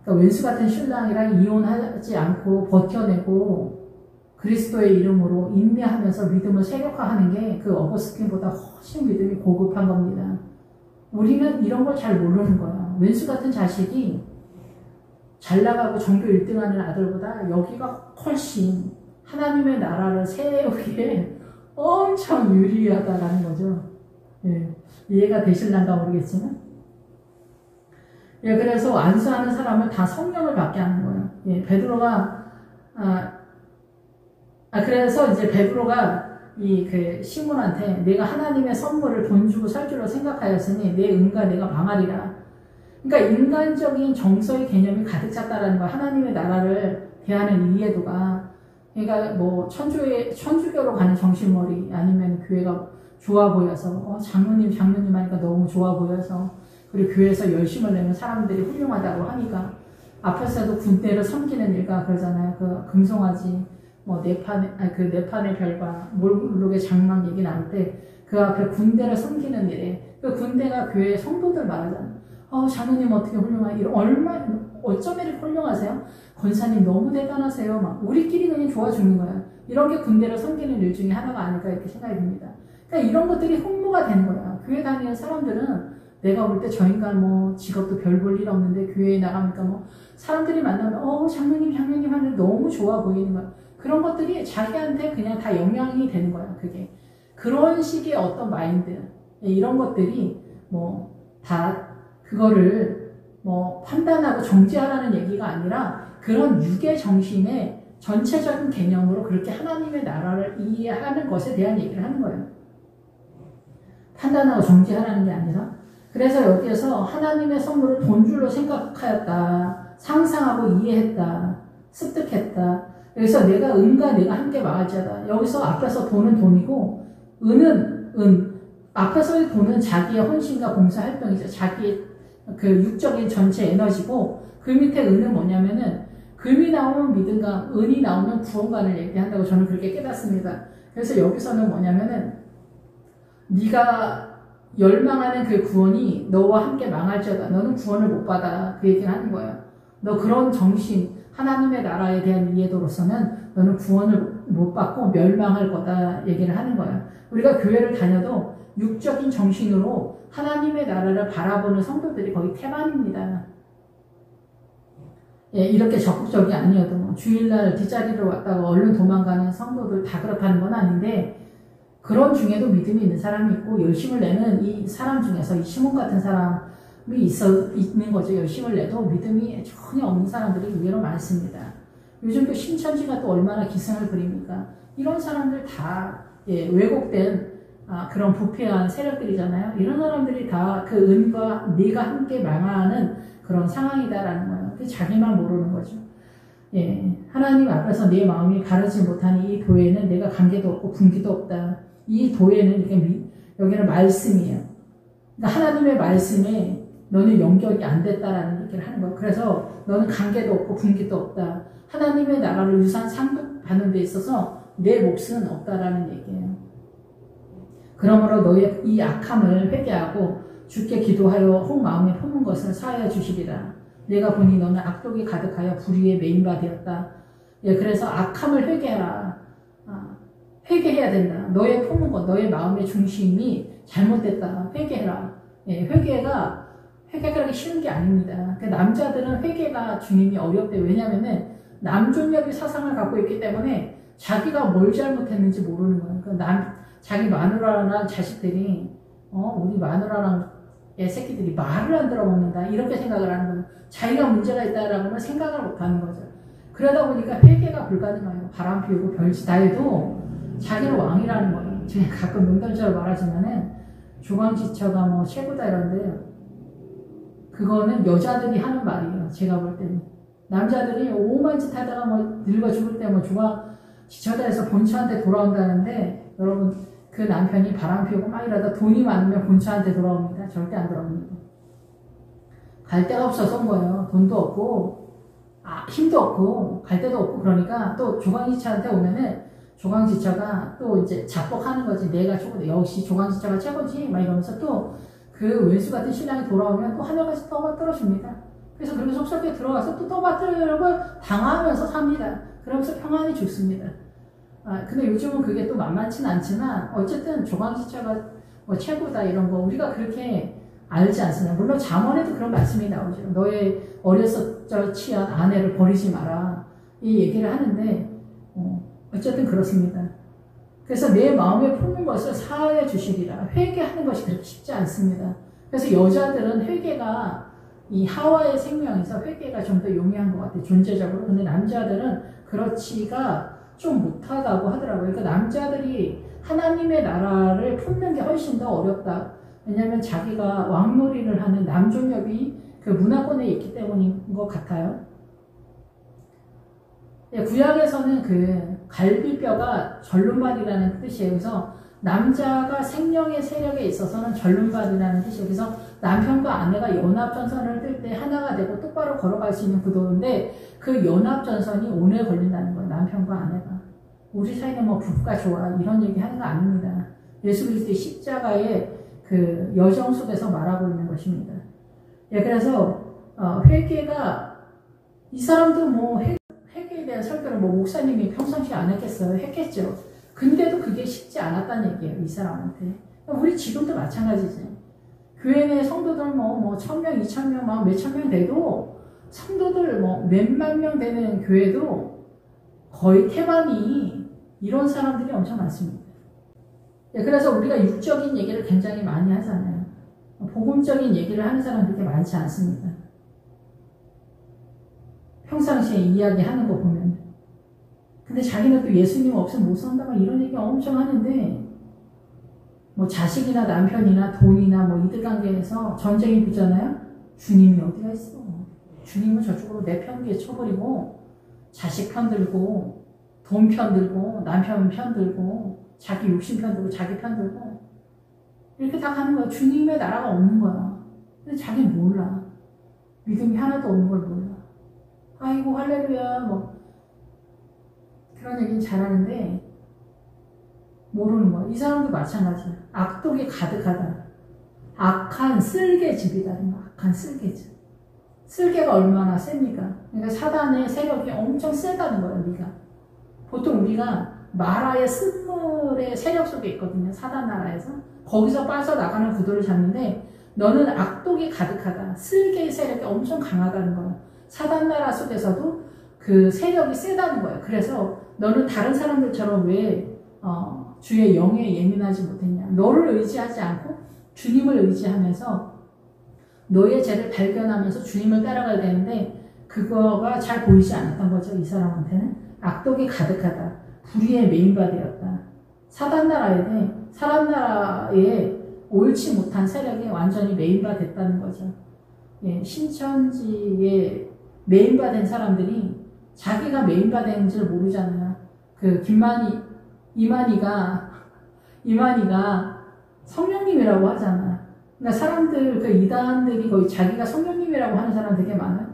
그러니까 왼수 같은 신랑이랑 이혼하지 않고 버텨내고 그리스도의 이름으로 인내하면서 믿음을 세력화하는 게 그 어거스틴보다 훨씬 믿음이 고급한 겁니다. 우리는 이런 걸 잘 모르는 거야. 왼수 같은 자식이 잘 나가고 전교 1등하는 아들보다 여기가 훨씬 하나님의 나라를 세우기에 엄청 유리하다라는 거죠. 예, 이해가 되실란가 모르겠지만. 예, 그래서 안수하는 사람을 다 성령을 받게 하는 거예요. 예, 베드로가, 그래서 이제 베드로가 이 그 시몬한테 내가 하나님의 선물을 돈 주고 살 줄로 생각하였으니 내 은과 내가 망하리라. 그러니까 인간적인 정서의 개념이 가득 찼다라는 거야. 하나님의 나라를 대하는 이해도가. 그러니까 뭐 천주교로 가는 정신머리, 아니면 교회가 좋아 보여서 장로님 하니까 너무 좋아 보여서, 그리고 교회에서 열심을 내면 사람들이 훌륭하다고 하니까 앞에서도 군대를 섬기는 일가 그러잖아요. 그 금송아지 뭐 네판의 별과 몰록의 장막 얘기 나올 때 그 앞에 군대를 섬기는 일에, 그 군대가 교회 성도들 말하잖아요. 장로님 어떻게 어쩜 이렇게 훌륭하세요? 권사님 너무 대단하세요. 막 우리끼리 그냥 좋아 죽는 거야. 이런 게 군대를 섬기는 일 중에 하나가 아닐까 이렇게 생각이 듭니다. 그러니까 이런 것들이 홍보가 되는 거야. 교회 다니는 사람들은 내가 볼 때 저 인간 뭐 직업도 별 볼 일 없는데 교회에 나가니까 뭐 사람들이 만나면 장로님 하는데 너무 좋아 보이는 거야. 그런 것들이 자기한테 그냥 다 영향이 되는 거야. 그게 그런 식의 어떤 마인드, 이런 것들이 뭐 다 그거를 뭐 판단하고 정지하라는 얘기가 아니라 그런 유괴 정신의 전체적인 개념으로 그렇게 하나님의 나라를 이해하는 것에 대한 얘기를 하는 거예요. 판단하고 정지하라는 게 아니라. 그래서 여기에서 하나님의 선물을 돈줄로 생각하였다, 상상하고 이해했다, 습득했다. 여기서 내가 은과 내가 함께 망할지어다. 여기서 앞에서 돈은 돈이고 은은 은. 앞에서의 돈은 자기의 헌신과 봉사활동이죠. 자기의 그 육적인 전체 에너지고, 그 밑에 은은 뭐냐면은 금이 나오면 믿음과 은이 나오면 구원관을 얘기한다고 저는 그렇게 깨닫습니다. 그래서 여기서는 뭐냐면은 네가 열망하는 그 구원이 너와 함께 망할지어다. 너는 구원을 못 받아. 그 얘기를 하는 거예요. 너 그런 정신, 하나님의 나라에 대한 이해도로서는 너는 구원을 못 받고 멸망할 거다 얘기를 하는 거예요. 우리가 교회를 다녀도 육적인 정신으로 하나님의 나라를 바라보는 성도들이 거의 태반입니다. 이렇게 적극적이 아니어도 주일날 뒷자리로 왔다가 얼른 도망가는 성도들 다 그렇다는 건 아닌데, 그런 중에도 믿음이 있는 사람이 있고 열심을 내는 이 사람 중에서 이 시몬 같은 사람이 있는 거죠. 열심을 내도 믿음이 전혀 없는 사람들이 의외로 많습니다. 요즘 또 신천지가 또 얼마나 기승을 부립니까? 이런 사람들 다 왜곡된 그런 부패한 세력들이잖아요. 이런 사람들이 다 그 은과 네가 함께 망하는 그런 상황이다라는 거예요. 그게 자기만 모르는 거죠. 하나님 앞에서 내 마음이 가르지 못하니 이 도에는 내가 관계도 없고 분기도 없다. 이 도에는 여기는 말씀이에요. 그러니까 하나님의 말씀에 너는 연결이 안 됐다라는 얘기를 하는 거예요. 그래서 너는 관계도 없고 분기도 없다. 하나님의 나라를 유산 상급하는 데 있어서 내 몫은 없다라는 얘기예요. 그러므로 너의 이 악함을 회개하고 주께 기도하여 혹 마음에 품은 것을 사하여 주시리라. 내가 보니 너는 악독이 가득하여 불의에 메인 바 되었다. 그래서 악함을 회개하라. 회개해야 된다. 너의 품은 것, 너의 마음의 중심이 잘못됐다. 회개해라. 회개가 그렇게 쉬운 게 아닙니다. 남자들은 회개가 주님이 어렵대. 왜냐면은 남존여비 사상을 갖고 있기 때문에 자기가 뭘 잘못했는지 모르는 거예요. 자기 마누라나 자식들이 우리 마누라랑 애 새끼들이 말을 안 들어먹는다 이렇게 생각을 하는 거예요. 자기가 문제가 있다라고는 생각을 못 하는 거죠. 그러다 보니까 회개가 불가능해요. 바람 피우고 별짓 다 해도 자기는 왕이라는 거예요. 제가 가끔 농담처럼 말하지만은 조광지처가 뭐 최고다 이런데요. 그거는 여자들이 하는 말이에요. 제가 볼 때는. 남자들이 오만 짓 하다가 뭐 늙어 죽을 때 뭐 조광지처다 해서 본처한테 돌아온다는데, 여러분 그 남편이 바람 피우고 막 이러다 돈이 많으면 본처한테 돌아옵니다. 절대 안 돌아옵니다. 갈 데가 없어서 온 거예요. 돈도 없고 힘도 없고 갈 데도 없고. 그러니까 또 조광지처한테 오면은 조광지처가 또 이제 자뻑하는 거지. 내가 역시 조광지처가 최고지 막 이러면서 또 그 왼수 같은 신랑이 돌아오면 또 하늘같이 떠받들어줍니다. 그래서 그렇게 속썩게 들어가서 또 떠받들고 당하면서 삽니다. 그러면서 평안히 죽습니다. 근데 요즘은 그게 또 만만치는 않지만 어쨌든 조광지처가 뭐 최고다 이런 거 우리가 그렇게 알지 않습니다. 물론 잠언에도 그런 말씀이 나오죠. 너의 어렸을 적 취한 아내를 버리지 마라 이 얘기를 하는데 어쨌든 그렇습니다. 그래서 내 마음에 품는 것을 사하여 주시리라. 회개하는 것이 그렇게 쉽지 않습니다. 그래서 여자들은 회개가 이 하와의 생명에서 회개가 좀 더 용이한 것 같아요. 존재적으로. 근데 남자들은 그렇지가 좀 못하다고 하더라고요. 그러니까 남자들이 하나님의 나라를 품는 게 훨씬 더 어렵다. 왜냐하면 자기가 왕놀이를 하는 남존엽이 그 문화권에 있기 때문인 것 같아요. 구약에서는 그 갈비뼈가 전륜발이라는 뜻이에요. 그래서 남자가 생명의 세력에 있어서는 전륜발이라는 뜻이에요. 그래서 남편과 아내가 연합전선을 뜰 때 하나가 되고 똑바로 걸어갈 수 있는 구도인데 그 연합전선이 오래 걸린다는 거예요. 남편과 아내가. 우리 사이는 뭐 부부가 좋아 이런 얘기 하는 거 아닙니다. 예수 그리스도의 십자가의 그 여정 속에서 말하고 있는 것입니다. 예, 그래서 회개가 이 사람도 뭐 회개에 대한 설교를 뭐 목사님이 평상시에 안 했겠어요? 했겠죠. 근데도 그게 쉽지 않았다는 얘기예요. 이 사람한테. 우리 지금도 마찬가지지. 교회 내 성도들 뭐 1000명, 2000명, 막 몇천 명 돼도 성도들 뭐 몇만 명 되는 교회도 거의 태반이 이런 사람들이 엄청 많습니다. 그래서 우리가 육적인 얘기를 굉장히 많이 하잖아요. 복음적인 얘기를 하는 사람들이 많지 않습니다. 평상시에 이야기하는 거 보면. 근데 자기는 또 예수님 없으면 못 산다 막 이런 얘기 엄청 하는데 뭐 자식이나 남편이나 돈이나 뭐 이득관계에서 전쟁이 붙잖아요. 주님이 어디가 있어. 주님은 저쪽으로 내 편기에 쳐버리고 자식 편 들고 돈 편 들고 남편 편 들고 자기 욕심 편 들고 자기 편 들고 이렇게 다 가는 거야. 주님의 나라가 없는 거야. 근데 자기는 몰라. 믿음이 하나도 없는 걸 몰라. 아이고 할렐루야 뭐 그런 얘기는 잘하는데 모르는 거야. 이 사람도 마찬가지야. 악독이 가득하다. 악한 쓸개집이다. 악한 쓸개집. 쓸개가 얼마나 셉니까? 그러니까 사단의 세력이 엄청 세다는 거예요. 우리가. 보통 우리가 마라의 쓴물의 세력 속에 있거든요. 사단 나라에서. 거기서 빠져나가는 구도를 잡는데 너는 악독이 가득하다. 쓸개의 세력이 엄청 강하다는 거예요. 사단 나라 속에서도 그 세력이 세다는 거예요. 그래서 너는 다른 사람들처럼 왜 주의 영에 예민하지 못했냐. 너를 의지하지 않고 주님을 의지하면서 너의 죄를 발견하면서 주님을 따라가야 되는데 그거가 잘 보이지 않았던 거죠. 이 사람한테는. 악독이 가득하다. 불의에 메인바되었다. 사단 나라에 옳지 못한 세력이 완전히 메인바됐다는 거죠. 예, 신천지에 메인바된 사람들이 자기가 메인바된 줄 모르잖아요. 그 이만희가 성령님이라고 하잖아. 그러니까 사람들, 그 이단들이 거의 자기가 성령님이라고 하는 사람 되게 많아요.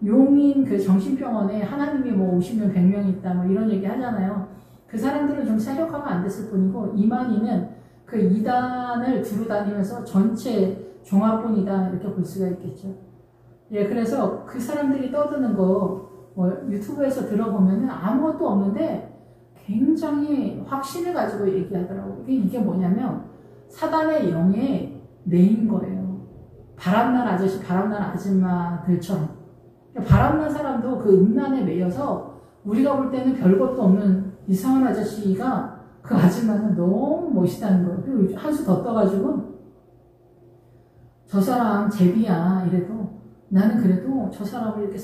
용인 그 정신병원에 하나님이 뭐 50명, 100명이 있다, 뭐 이런 얘기 하잖아요. 그 사람들은 좀 세력화가 안 됐을 뿐이고, 이만희는 그 이단을 두루 다니면서 전체 종합본이다, 이렇게 볼 수가 있겠죠. 예, 그래서 그 사람들이 떠드는 거, 뭐 유튜브에서 들어보면은 아무것도 없는데 굉장히 확신을 가지고 얘기하더라고요. 이게 뭐냐면 사단의 영에 매인 거예요. 바람난 아저씨, 바람난 아줌마들처럼. 바람난 사람도 그 음란에 매여서 우리가 볼 때는 별것도 없는 이상한 아저씨가 그 아줌마는 너무 멋있다는 거예요. 그리고 한수 더 떠가지고 저 사람 제비야 이래도 나는 그래도 저 사람을 이렇게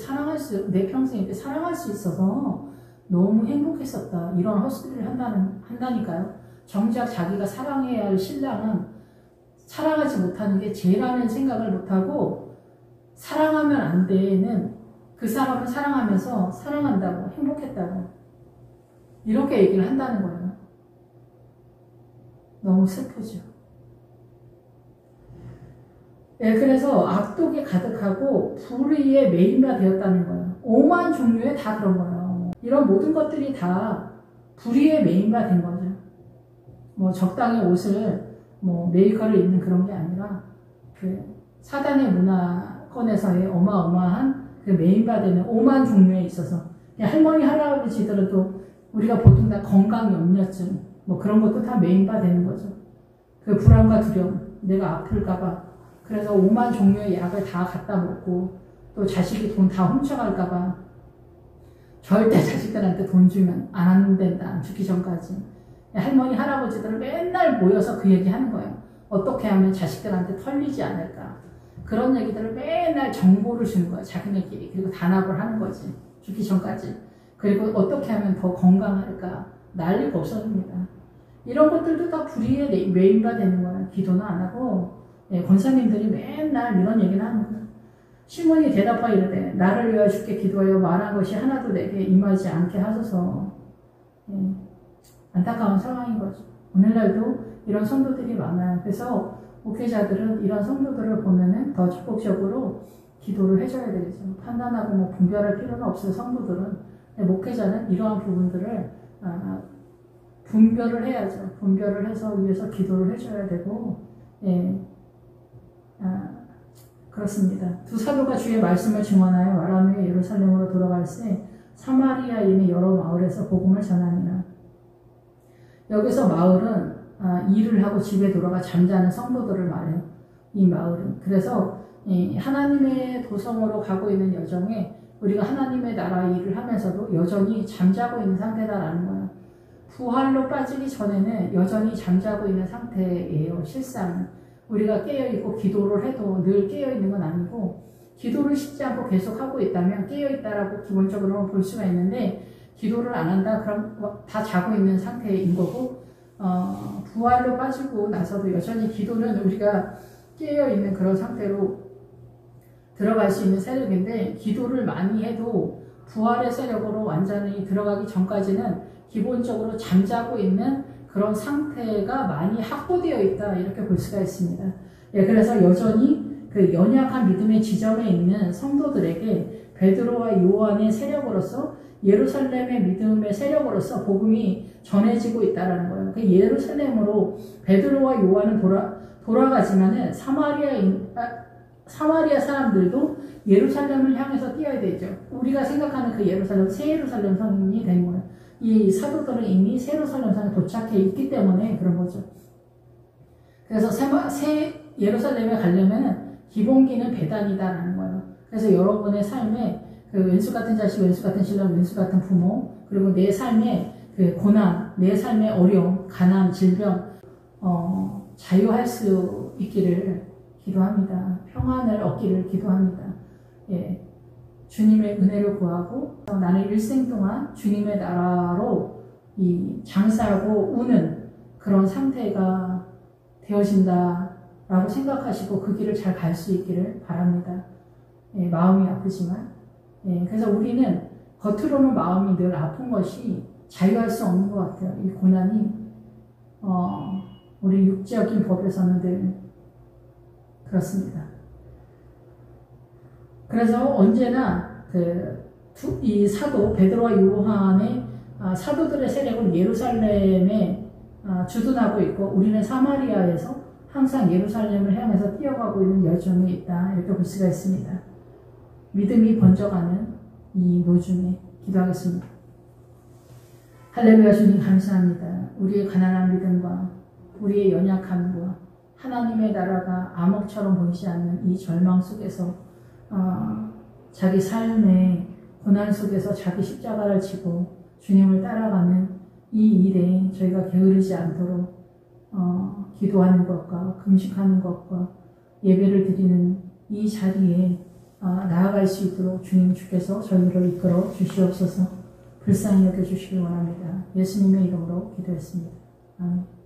내 평생 이렇게 사랑할 수 있어서 너무 행복했었다. 이런 헛소리를 한다니까요. 정작 자기가 사랑해야 할 신랑은 사랑하지 못하는 게 죄라는 생각을 못하고 사랑하면 안 되는 그 사람을 사랑하면서 사랑한다고 행복했다고 이렇게 얘기를 한다는 거예요. 너무 슬프죠. 예, 그래서 악독이 가득하고 불의에 메인바 되었다는 거예요. 오만 종류의 다 그런 거예요. 이런 모든 것들이 다 불의에 메인바 된 거죠. 뭐 적당히 옷을 뭐 메이커를 입는 그런 게 아니라 그 사단의 문화권에서의 어마어마한 그 메인바 되는 오만 종류에 있어서 할머니 할아버지들도 우리가 보통 다 건강 염려증 뭐 그런 것도 다 메인바 되는 거죠. 그 불안과 두려움, 내가 아플까봐. 그래서 오만 종류의 약을 다 갖다 먹고 또 자식이 돈 다 훔쳐갈까봐 절대 자식들한테 돈 주면 안 된다. 죽기 전까지. 할머니 할아버지들은 맨날 모여서 그 얘기 하는 거예요. 어떻게 하면 자식들한테 털리지 않을까. 그런 얘기들을 맨날 정보를 주는 거예요. 자기네끼리. 그리고 단합을 하는 거지. 죽기 전까지. 그리고 어떻게 하면 더 건강할까? 난리가 없어집니다. 이런 것들도 다 불의의 메인가 되는 거예요. 기도는 안 하고, 권사님들이 맨날 이런 얘기를 하는 거예요. 시몬이 대답하여 이르되 나를 위하여 주께 기도하여 말한 것이 하나도 내게 임하지 않게 하소서. 안타까운 상황인 거죠. 오늘날도 이런 성도들이 많아요. 그래서 목회자들은 이런 성도들을 보면은 더 적극적으로 기도를 해줘야 되겠죠. 판단하고 뭐 분별할 필요는 없어요. 성도들은. 목회자는 이러한 부분들을 분별을 해야죠. 분별을 해서 위해서 기도를 해줘야 되고, 그렇습니다. 두 사도가 주의 말씀을 증언하여 말한 후에 예루살렘으로 돌아갈새 사마리아인의 여러 마을에서 복음을 전하니라. 여기서 마을은 일을 하고 집에 돌아가 잠자는 성도들을 말해요. 이 마을은. 그래서 하나님의 도성으로 가고 있는 여정에 우리가 하나님의 나라 일을 하면서도 여전히 잠자고 있는 상태다라는 거예요. 부활로 빠지기 전에는 여전히 잠자고 있는 상태예요. 실상은. 우리가 깨어있고 기도를 해도 늘 깨어있는 건 아니고, 기도를 쉽지 않고 계속 하고 있다면 깨어있다라고 기본적으로 볼 수가 있는데, 기도를 안 한다? 그럼 다 자고 있는 상태인 거고, 부활로 빠지고 나서도 여전히 기도는 우리가 깨어있는 그런 상태로 들어갈 수 있는 세력인데, 기도를 많이 해도 부활의 세력으로 완전히 들어가기 전까지는 기본적으로 잠자고 있는 그런 상태가 많이 확보되어 있다, 이렇게 볼 수가 있습니다. 그래서 여전히 그 연약한 믿음의 지점에 있는 성도들에게 베드로와 요한의 세력으로서, 예루살렘의 믿음의 세력으로서 복음이 전해지고 있다는 거예요. 그 예루살렘으로 베드로와 요한은 돌아가지만은 사마리아 사람들도 예루살렘을 향해서 뛰어야 되죠. 우리가 생각하는 그 예루살렘, 새 예루살렘 성이 된 거예요. 이 사도들은 이미 새 예루살렘 성에 도착해 있기 때문에 그런 거죠. 그래서 새 예루살렘에 가려면 기본기는 배단이다라는 거예요. 그래서 여러분의 삶에 그 왼수 같은 자식, 왼수 같은 신랑, 왼수 같은 부모, 그리고 내 삶의 그 고난, 내 삶의 어려움, 가난, 질병, 자유할 수 있기를 기도합니다. 평안을 얻기를 기도합니다. 주님의 은혜를 구하고, 나는 일생 동안 주님의 나라로 이 장사하고 우는 그런 상태가 되어진다라고 생각하시고 그 길을 잘 갈 수 있기를 바랍니다. 마음이 아프지만. 그래서 우리는 겉으로는 마음이 늘 아픈 것이 자유할 수 없는 것 같아요. 이 고난이, 우리 육적인 법에서는 늘 그렇습니다. 그래서 언제나 이 사도 베드로와 요한의 사도들의 세력은 예루살렘에 주둔하고 있고, 우리는 사마리아에서 항상 예루살렘을 향해서 뛰어가고 있는 여정에 있다, 이렇게 볼 수가 있습니다. 믿음이 번져가는 이 노중에 기도하겠습니다. 할렐루야. 주님 감사합니다. 우리의 가난한 믿음과 우리의 연약함과 하나님의 나라가 암흑처럼 보이지 않는 이 절망 속에서 자기 삶의 고난 속에서 자기 십자가를 지고 주님을 따라가는 이 일에 저희가 게으르지 않도록 기도하는 것과 금식하는 것과 예배를 드리는 이 자리에 나아갈 수 있도록 주께서 저희를 이끌어 주시옵소서. 불쌍히 여겨주시기 원합니다. 예수님의 이름으로 기도했습니다. 아멘.